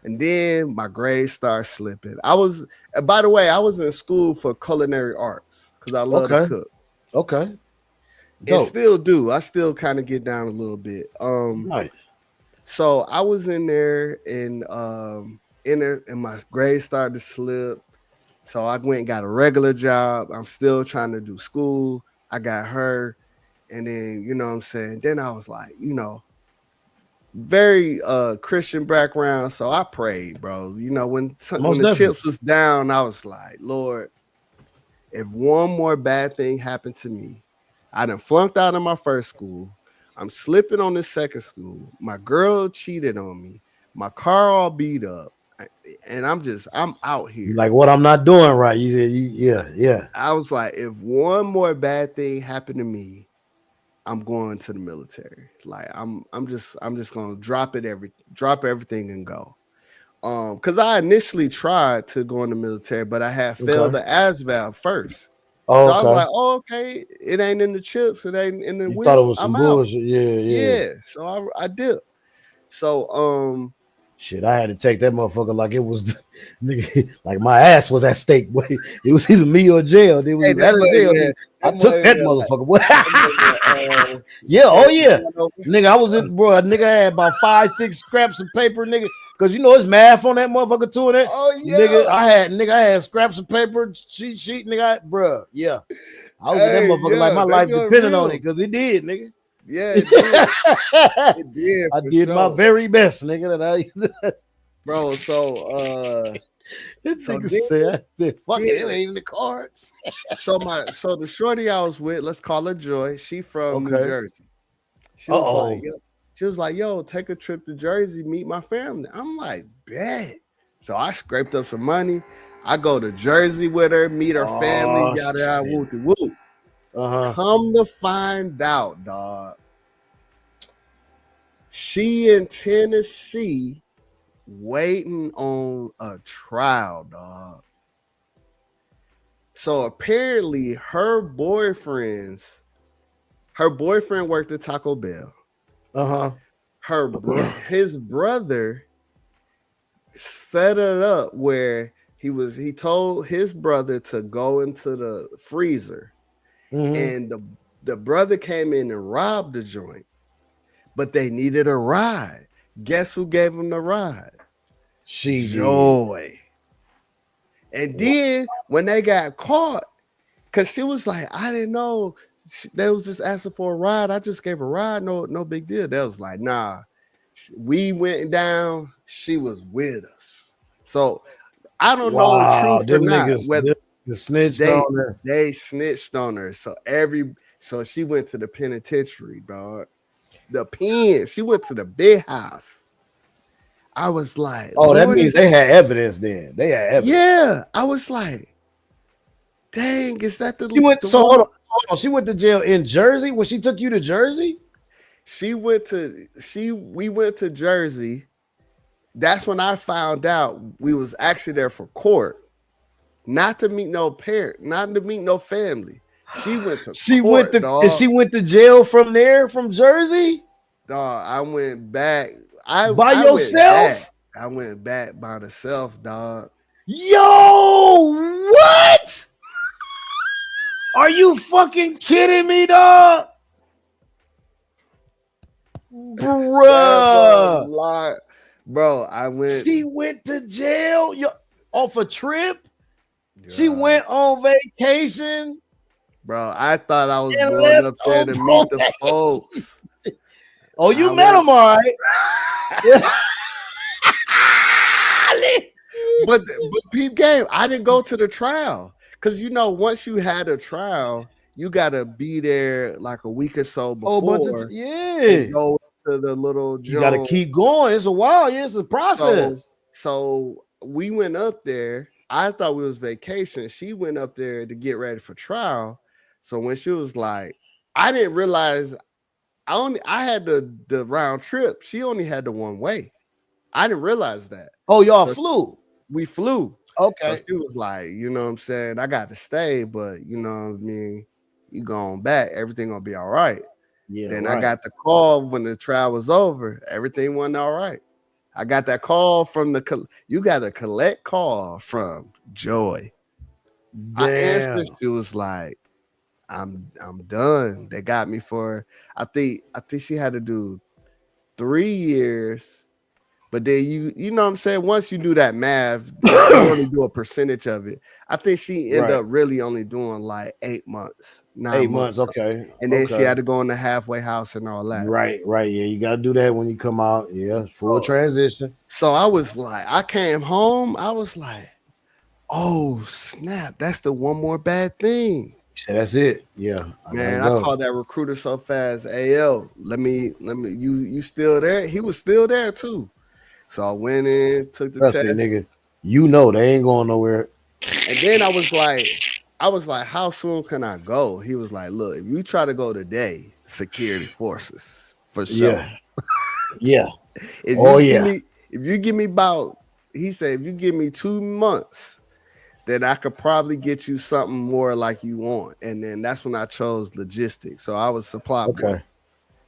And then my grades started slipping. By the way, I was in school for culinary arts because I love to Okay. cook Okay. and Dope. still do. I still kind of get down a little bit. Nice. So I was in there and and my grades started to slip. So I went and got a regular job. I'm still trying to do school. I got her. And then, you know what I'm saying? Then I was like, you know, very Christian background. So I prayed, bro. You know, when Most the definitely. chips was down, I was like, Lord, if one more bad thing happened to me, I done flunked out of my first school. I'm slipping on this second school. My girl cheated on me. My car all beat up. And I'm out here. Like what I'm not doing right. You said yeah, yeah. I was like, if one more bad thing happened to me, I'm going to the military. Like I'm just gonna drop everything and go. Because I initially tried to go in the military, but I had failed Okay. the ASVAB first. Oh, So I was okay. like, oh, okay, it ain't in the chips, it ain't in the You thought it wheel. was some I'm out. bullshit. Yeah, yeah. Yeah. So I dipped. So Shit, I had to take that motherfucker like it was nigga, like my ass was at stake. Boy. It was either me or jail. It hey, was that out of boy, jail, man, nigga. I that took boy, that man, like motherfucker. Boy. that boy, man, Yeah, oh scared yeah. me over. Nigga, I was in bro, nigga I had about 5-6 scraps of paper, nigga. Cause you know it's math on that motherfucker too. And that Oh nigga, yeah. I had scraps of paper, cheat sheet, nigga. Bro, yeah. I was in that Hey, motherfucker like yeah, my that life joint depended on real. it, cause it did, nigga. Yeah, it did. It did I for did my sure. very best, nigga. That Bro, that so nigga said, I said, fuck it, it then ain't in the cards. so the shorty I was with, let's call her Joy. She from New Okay. Jersey. She was like, Uh-oh. yo, take a trip to Jersey, meet my family. I'm like, bet. So I scraped up some money. I go to Jersey with her, meet her family, Oh yada yada, shit. woo woo. Uh-huh. Come to find out, dog, she in Tennessee waiting on a trial, dog. So apparently her boyfriend worked at Taco Bell. Uh-huh. His brother set it up where he told his brother to go into the freezer, Mm-hmm. and the brother came in and robbed the joint, but they needed a ride. Guess who gave him the ride? She did. Joy. And then when they got caught, because she was like, I didn't know they was just asking for a ride. I just gave a ride, no big deal. They was like, nah, we went down. She was with us. So I don't know Wow, truth or them not niggas, whether snitched they on her. they snitched on her. So she went to the penitentiary, dog. The pen. She went to the big house. I was like, Oh, that Lord, means they had evidence then. They had evidence. yeah. I was like, dang, is that She went, the so hold woman? on, hold on. She went to jail in Jersey when she took you to Jersey? We went to Jersey. That's when I found out we was actually there for court, not to meet no parent, not to meet no family. She went to She went court, to and dog. she went to jail from there, from Jersey? Dog, I went back. I By I went back. yourself? I went back by myself, dog. Yo, what? Are you fucking kidding me, dog? That was Bruh. lie. Bro, I went, She went to jail off a trip. She God, went on vacation. bro. I thought I was and going left up there on to meet the probation. folks. Oh, I you met went, him, all right. but peep game. I didn't go to the trial because once you had a trial, you gotta be there like a week or so Oh, but before and yeah, go to the little you got to joint. keep going. It's a while. Yeah, it's a So process. so we went up there. I thought we was vacation. She went up there to get ready for trial. So when she was like, I didn't realize I had the round trip. She only had the one way. I didn't realize that. Oh, y'all So flew. we flew. So Okay. she was like, you know what I'm saying? I got to stay, but you know what I mean? You going back, everything gonna be all right. Yeah, Then I right. got the call when the trial was over. Everything went all right. I got that call from you got a collect call from Joy. I answered. Damn. She was like, I'm done. They got me for I think she had to do 3 years. But then you know what I'm saying? Once you do that math, you only do a percentage of it. I think she ended Right. up really only doing like 8 months, 9 months. 8 months. Okay. And then she Okay. had to go in the halfway house and all that. Right. Right. Yeah, you got to do that when you come out. Yeah, full Oh, transition. so I was like, I came home, I was like, oh snap, that's the one more bad thing. So that's it. Yeah, I gotta Man, I go. called that recruiter so fast. Hey yo, let me you still there? He was still there too. So I went in, took the Trust me, test, nigga. You know they ain't going nowhere. and then I was like, how soon can I go? He was like, look, if you try to go today, security forces for sure. Yeah. Yeah. If Oh you give yeah. me, if you give me about, he said, if you give me 2 months, then I could probably get you something more like you want. And then that's when I chose logistics. So I was supply boy. Okay.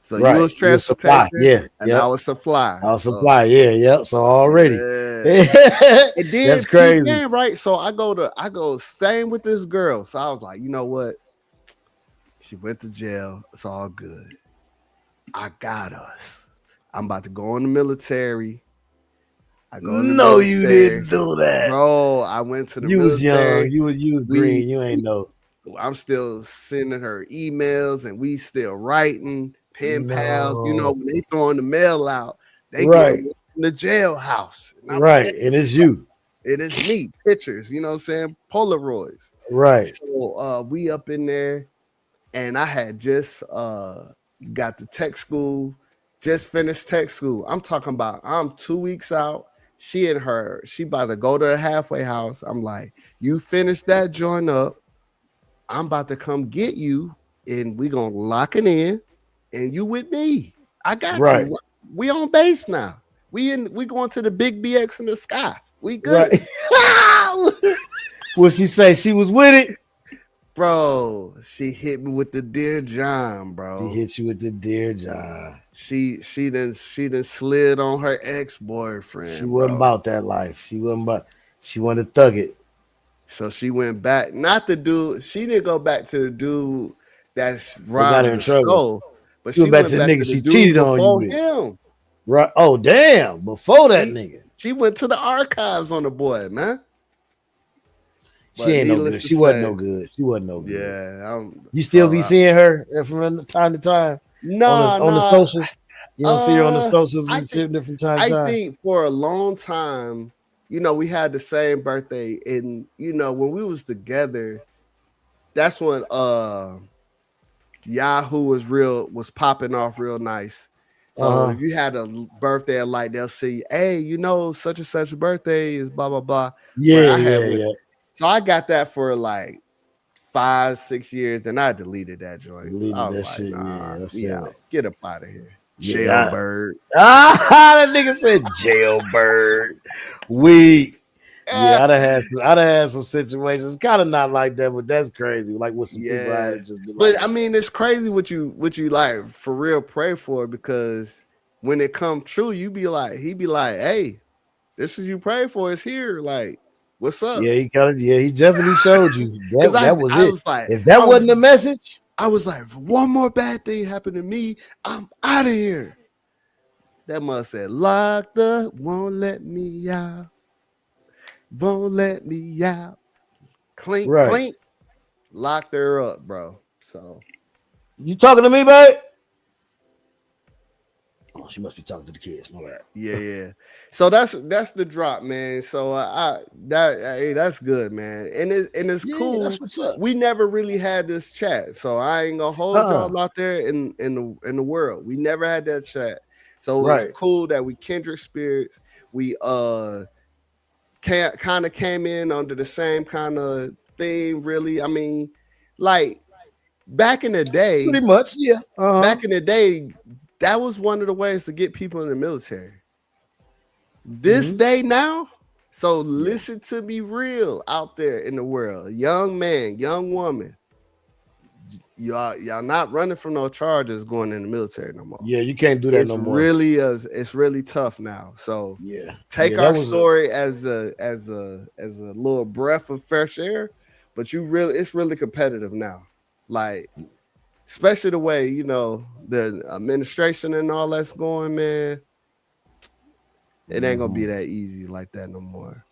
So you Right. was You supply. transportation, Yeah. and I Yep. was supply. I'll So supply. Yeah. Yep. So already. yeah. And then That's peep crazy. game, right? So I go staying with this girl. So I was like, you know what? She went to jail. It's all good. I got us. I'm about to go in the military. I go in the No, you military. didn't do that. Bro, I went to the You was young. military. You was We, green. You we ain't know. I'm still sending her emails and we still writing pen pals. No. When they throwing the mail out, they get Right. in the jailhouse. And I'm Right. And it's you. it is me, pictures, you know what I'm saying? Polaroids. Right. So we up in there and I had just got to tech school, just finished tech school. I'm talking about I'm 2 weeks out. She about to go to the halfway house. I'm like, you finish that joint up. I'm about to come get you, and we gonna lock it in, and you with me. I got Right. you. We on base now. We going to the big BX in the sky. We good. Right. What she say? She was with it. Bro, she hit me with the Dear John, She bro. hit you with the Dear John. She done slid on her ex-boyfriend, She wasn't bro. about that life. She wasn't about. She wanted to thug it. So she went back, not the dude. She didn't go back to the dude that's They got her robbed in the trouble. stove, but She she went back went to the back nigga to the she dude cheated on you before with. him. Right. Oh damn! Before that She nigga, she went to the archives on the boy, man. she But ain't no needless good. to She wasn't no say, good. She wasn't no good. yeah. You still So be seeing her from time to time nah, on the nah. socials. You don't see her on the socials I and think shit different time to I time. think for a long time, we had the same birthday, and when we was together, that's when Yahoo was popping off real nice. So Uh if huh. you had a birthday like they'll see, hey, such and such birthday is blah blah blah. But Yeah, I had yeah, went, yeah. so I got that for like 5-6 years. Then I deleted that joint. I Deleted was that like, shit. nah, Yeah, I we feel out. it. Get up out of here. Yeah. Jailbird. That nigga said jailbird. Weak. Yeah, Yeah, I'd have had some situations, kind of not like that, but that's crazy. Like with some people, I yeah. had just be like, But I mean, it's crazy what you like for real pray for, because when it come true, he be like, hey, this is you pray for is here. Like, what's up? he definitely showed you Because that. That was I it. was like, If that wasn't the message, if one more bad thing happened to me, I'm out of here. That must said locked up, won't let me out, won't let me out. Clink, right? clink. locked her up, bro. So you talking to me, babe? Oh, she must be talking to the kids. My bad. Yeah. So that's the drop, man. So that's good, man. And it's cool. That's what's up. We never really had this chat, so I ain't gonna hold y'all out there in the world. We never had that chat. So it's cool that we kindred spirits. We kind of came in under the same kind of thing, really. I mean, like back in the day, pretty much, yeah. Back in the day, that was one of the ways to get people in the military. This day now, so listen to me real out there in the world. Young man, young woman, y'all not running from no charges going in the military no more. Yeah, you can't do that no more. It's really tough now. So take our story as a little breath of fresh air, but it's really competitive now. Like, especially the way, the administration and all that's going, man. It ain't gonna be that easy like that no more.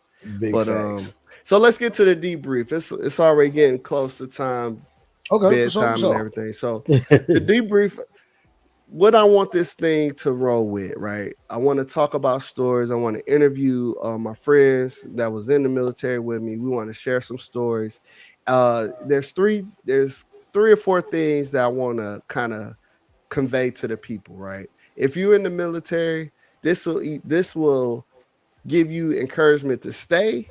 So let's get to the debrief. It's already getting close to time, bedtime and everything. So the debrief, what I want this thing to roll with, right? I want to talk about stories. I want to interview my friends that was in the military with me. We want to share some stories. There's three or four things that I want to kind of convey to the people, right? If you're in the military, this will give you encouragement to stay,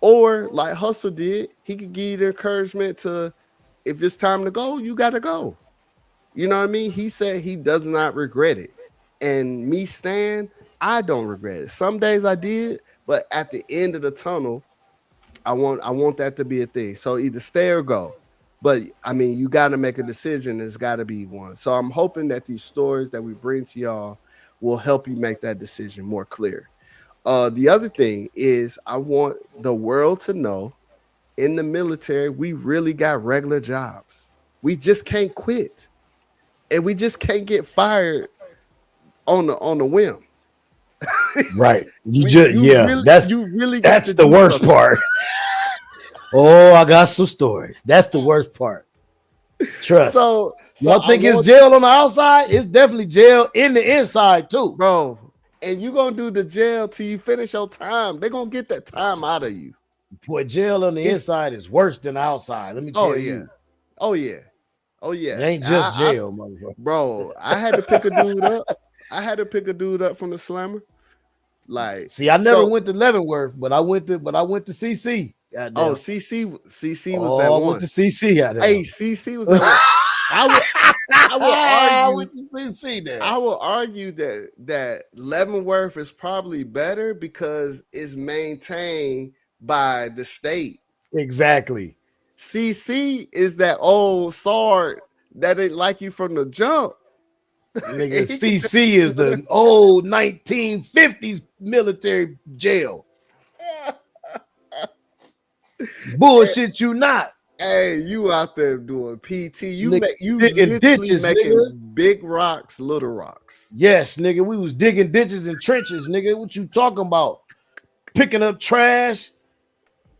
or like Hustle did, he could give you the encouragement to, if it's time to go, you got to go. You know what I mean? He said he does not regret it. And me, Stan, I don't regret it. Some days I did, but at the end of the tunnel, I want that to be a thing. So either stay or go. But I mean, you got to make a decision. There's got to be one. So I'm hoping that these stories that we bring to y'all will help you make that decision more clear. The other thing is, I want the world to know, in the military, we really got regular jobs. We just can't quit, and we just can't get fired on the whim. Right? That's the worst part. Oh, I got some stories. That's the worst part. Trust. So y'all think it's jail on the outside? It's definitely jail in the inside too, bro. And you gonna do the jail till you finish your time. They're gonna get that time out of you. Boy, jail on the inside is worse than the outside. Let me tell you. Oh yeah. It ain't just jail, motherfucker. Bro, I had to pick a dude up. From the slammer. Like, see, I never went to Leavenworth, but I went to CC. Goddamn. Oh, CC was that one. I went to CC. Hey, CC was that one. I would argue that Leavenworth is probably better because it's maintained by the state. Exactly. CC is that old sword that ain't like you from the jump. Nigga, CC is the old 1950s military jail. Bullshit, you not. Hey, you out there doing PT? You literally ditches, making big rocks, little rocks. Yes, nigga, we was digging ditches and trenches, nigga. What you talking about? Picking up trash,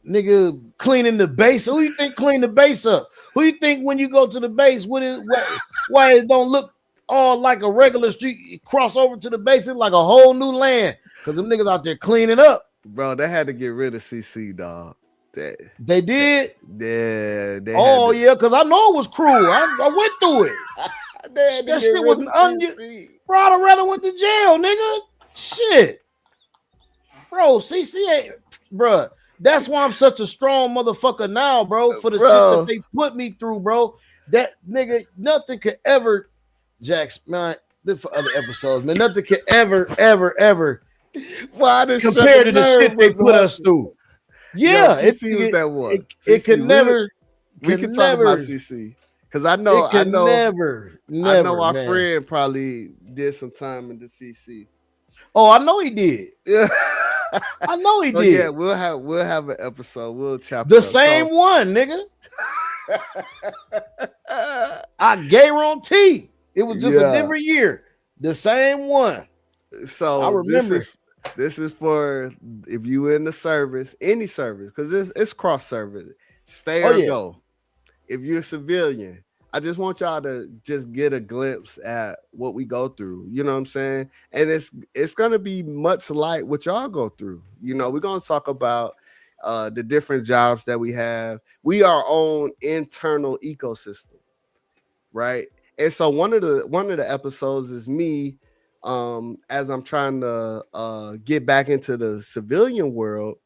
nigga, cleaning the base. Who you think clean the base up? Who you think when you go to the base, why it don't look all like a regular street? You cross over to the base, it's like a whole new land because them niggas out there cleaning up. Bro, they had to get rid of CC, dog. They did? Yeah. Because I know it was cruel. I went through it. That shit was an onion. Bro, I'd rather went to jail, nigga. Shit. Bro, CC ain't, bro. That's why I'm such a strong motherfucker now, bro. For the shit that they put me through, bro. That nigga, nothing could ever, Jax, man, for other episodes, man, nothing could ever compare to the shit they put us through. Yeah, CC was that one. It can never. We can talk about CC because I know our friend probably did some time in the CC. Oh, I know he did. Yeah, I know he did. Yeah, we'll have an episode. We'll chop the same one, nigga. I guarantee it was just a different year. The same one. So I remember. This is for if you in the service, any service, because it's cross service. Stay or go. if you're a civilian, I just want y'all to just get a glimpse at what we go through. You know what I'm saying? And it's gonna be much like what y'all go through. You know, we're gonna talk about the different jobs that we have. We are our own internal ecosystem, right? And so one of the episodes is me as I'm trying to get back into the civilian world,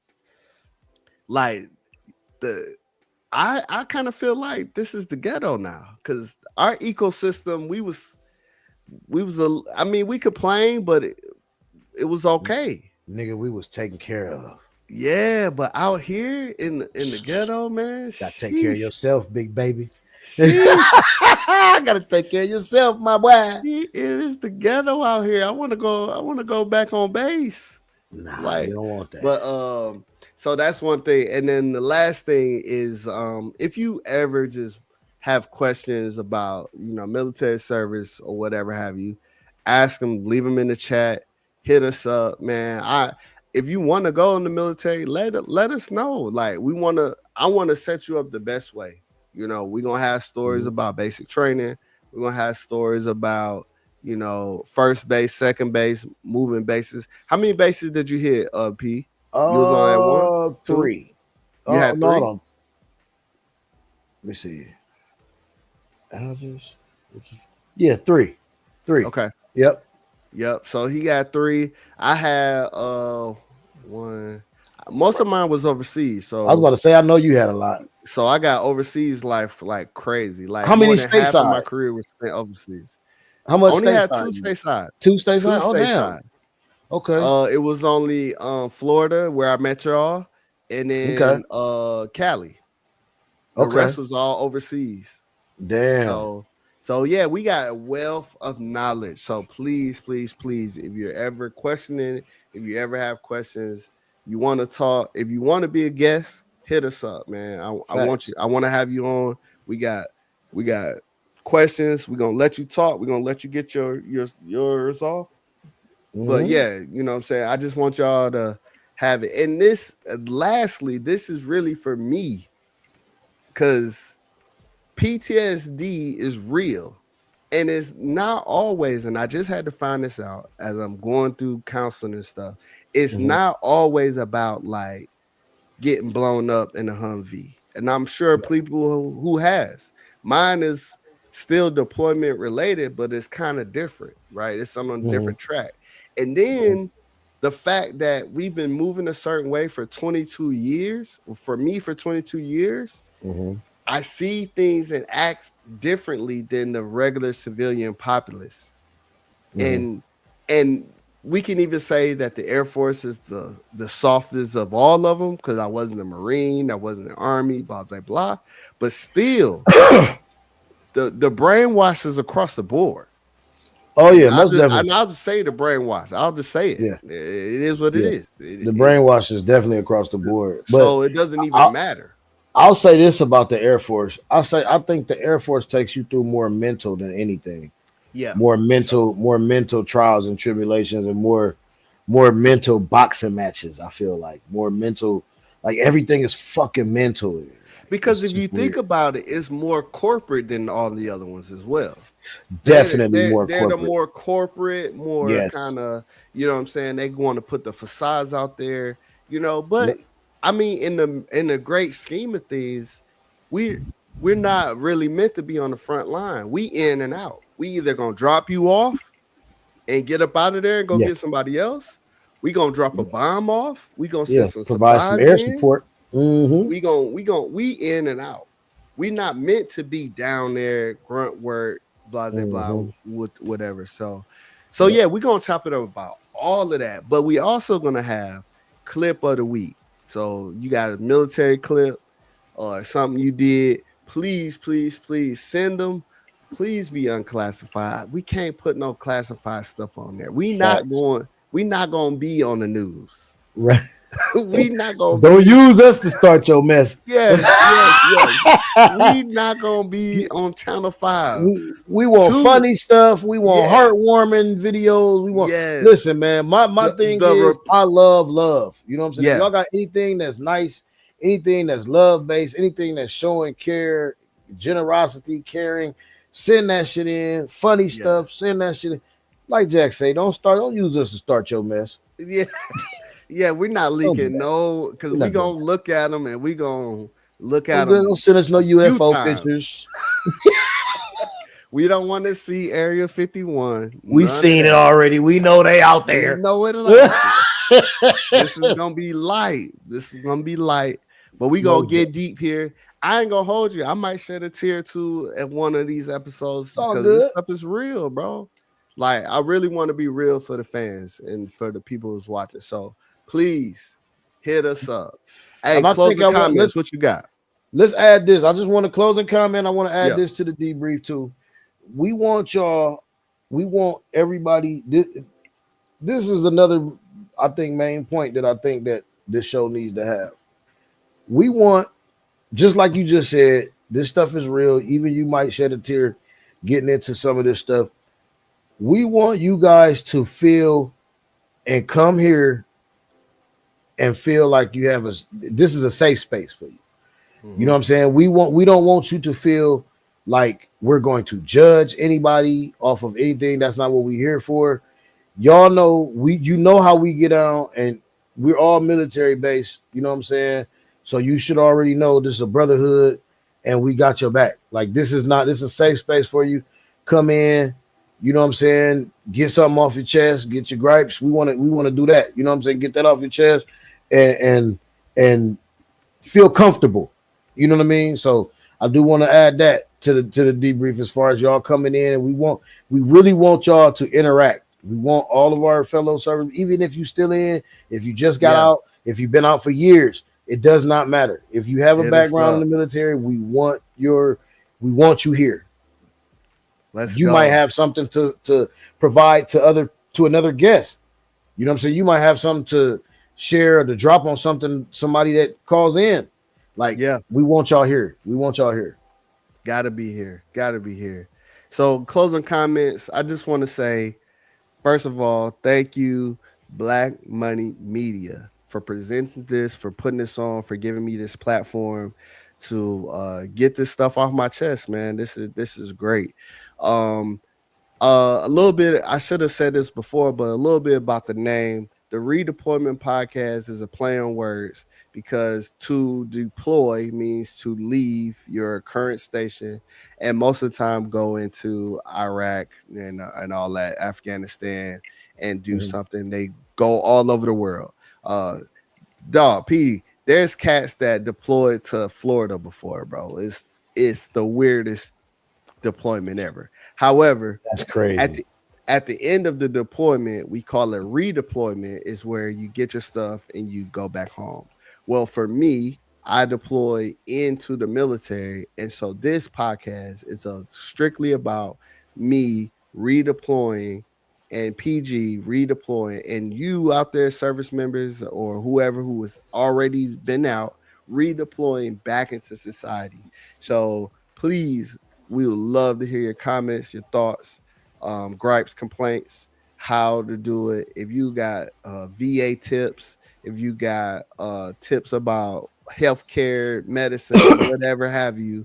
like the I kind of feel like this is the ghetto now because our ecosystem we was I mean we complain, but it was okay. Nigga, we was taken care of. Yeah, but out here in the ghetto, man, Gotta take care of yourself, big baby. sheesh. Gotta take care of yourself, my boy. It is the ghetto out here. I want to go back on base. Nah, Like, you don't want that. but so that's one thing. And then the last thing is if you ever just have questions about, military service or whatever have you, ask them, leave them in the chat, hit us up, man. If you want to go in the military, let us know. Like I want to set you up the best way. We're gonna have stories about basic training. We're gonna have stories about, first base, second base, moving bases. How many bases did you hit, P? You was on at 1, 2? 3. You had 3? Let me see. Yeah, 3. 3. Okay. Yep. So he got 3. I had 1. Most of mine was overseas. So I was about to say, I know you had a lot. So I got overseas life like crazy. Like how many more than half of my stateside? career was spent overseas. How much? Only had 2 stateside? stateside. 2 stateside? Oh, damn. Okay. It was only Florida where I met y'all, and then Cali. The rest was all overseas. Damn. So yeah, we got a wealth of knowledge. So please, please, please, if you're ever questioning, if you ever have questions, you want to talk, if you want to be a guest, hit us up, man. I want you. I want to have you on. We got questions. We're gonna let you talk. We're gonna let you get yours off. But yeah, you know what I'm saying? I just want y'all to have it. And this, lastly, this is really for me because PTSD is real and it's not always, and I just had to find this out as I'm going through counseling and stuff. It's not always about like getting blown up in a Humvee. And I'm sure people who has. Mine is still deployment related, but it's kind of different, right? It's on a different track. And then the fact that we've been moving a certain way for 22 years, for me for 22 years, I see things and act differently than the regular civilian populace. And we can even say that the Air Force is the softest of all of them because I wasn't a Marine, I wasn't an Army, blah, blah, blah. But still, the brainwash is across the board. Oh yeah, most definitely. I'll just say the brainwash. I'll just say it. Yeah. It is what it is. The brainwash is definitely across the board. But so it doesn't even matter. I'll say this about the Air Force. I think the Air Force takes you through more mental than anything. Yeah. More mental trials and tribulations and more mental boxing matches. I feel like more mental, like everything is fucking mental. Because if you think about it, it's more corporate than all the other ones as well. Definitely more corporate. They're the more corporate, more kind of, you know what I'm saying? They want to put the facades out there, but I mean, in the great scheme of things, we're not really meant to be on the front line. We in and out. We either gonna drop you off and get up out of there and go get somebody else. We gonna drop a bomb off. We gonna send some provide some air support. We in and out. We not meant to be down there grunt work, blah blah blah, whatever. So yeah, we're gonna chop it up about all of that. But we also gonna have clip of the week. So you got a military clip or something you did. Please, please, please send them. Please be unclassified. We can't put no classified stuff on there. We not going to be on the news. Right. We not going to use us to start your mess. Yes. We not going to be on Channel 5. We want funny stuff. We want heartwarming videos. We want listen, man. My thing is I love. You know what I'm saying? If y'all got anything that's nice, anything that's love based, anything that's showing care, generosity, caring. Send that shit in. Funny stuff. Send that shit in. Like Jack say, don't use us to start your mess. Yeah. Yeah, we're not leaking because we gonna look at them and we gonna look at them. Don't send us no UFO pictures. We don't want to see Area 51. We've seen it already. We know they out there. We know it. This is gonna be light. But we gonna get deep here. I ain't gonna hold you. I might shed a tear too at one of these episodes because this stuff is real, bro. Like, I really want to be real for the fans and for the people who's watching. So please hit us up. Hey, closing comments. What you got? Let's add this. I just want to close and comment. I want to add this to the debrief too. We want y'all. We want everybody. This is another, I think, main point that I think that this show needs to have. We want, just like you just said, this stuff is real. Even you might shed a tear getting into some of this stuff. We want you guys to feel and come here and feel like you have this is a safe space for you. Mm-hmm. You know what I'm saying? We don't want you to feel like we're going to judge anybody off of anything. That's not what we're here for. Y'all know you know how we get out, and we're all military based, you know what I'm saying? So you should already know this is a brotherhood and we got your back. Like, this is a safe space for you. Come in. You know what I'm saying? Get something off your chest, get your gripes. We want to do that. You know what I'm saying? Get that off your chest and feel comfortable. You know what I mean? So I do want to add that to the debrief as far as y'all coming in. And we really want y'all to interact. We want all of our fellow servers, even if you still in, if you just got out, if you've been out for years, it does not matter. If you have a background in the military, we want you here. You might have something to provide to another guest. You know what I'm saying? You might have something to share or to drop on somebody that calls in. Like, we want y'all here. We want y'all here. Gotta be here. So, closing comments. I just want to say, first of all, thank you, Black Money Media, for presenting this, for putting this on, for giving me this platform to get this stuff off my chest, man. This is great. A little bit, I should have said this before, but a little bit about the name. The Redeployment Podcast is a play on words because to deploy means to leave your current station and most of the time go into Iraq and all that, Afghanistan, and do something. They go all over the world. There's cats that deployed to Florida before, bro. It's the weirdest deployment ever. However, that's crazy. At the end of the deployment, we call it redeployment, is where you get your stuff and you go back home. Well, for me, I deploy into the military, and so this podcast is strictly about me redeploying and PG redeploying, and you out there, service members or whoever who has already been out, redeploying back into society. So please, we would love to hear your comments, your thoughts, gripes, complaints, how to do it. If you got VA tips, if you got tips about healthcare, medicine, whatever have you,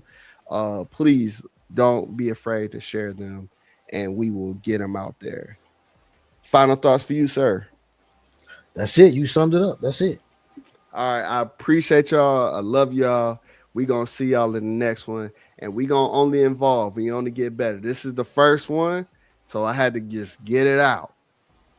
please don't be afraid to share them, and we will get them out there. Final thoughts for you, sir. That's it. You summed it up. That's it. All right. I appreciate y'all. I love y'all. We gonna see y'all in the next one, and we gonna only evolve. We only get better. This is the first one, so I had to just get it out.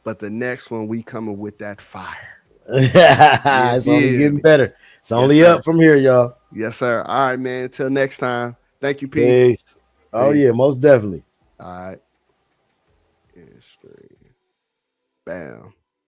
But the next one, we coming with that fire. It's only getting better. It's only up from here, y'all. Yes, sir. All right, man. Until next time. Thank you, Pete. Peace. Oh yeah, most definitely. All right. Bam.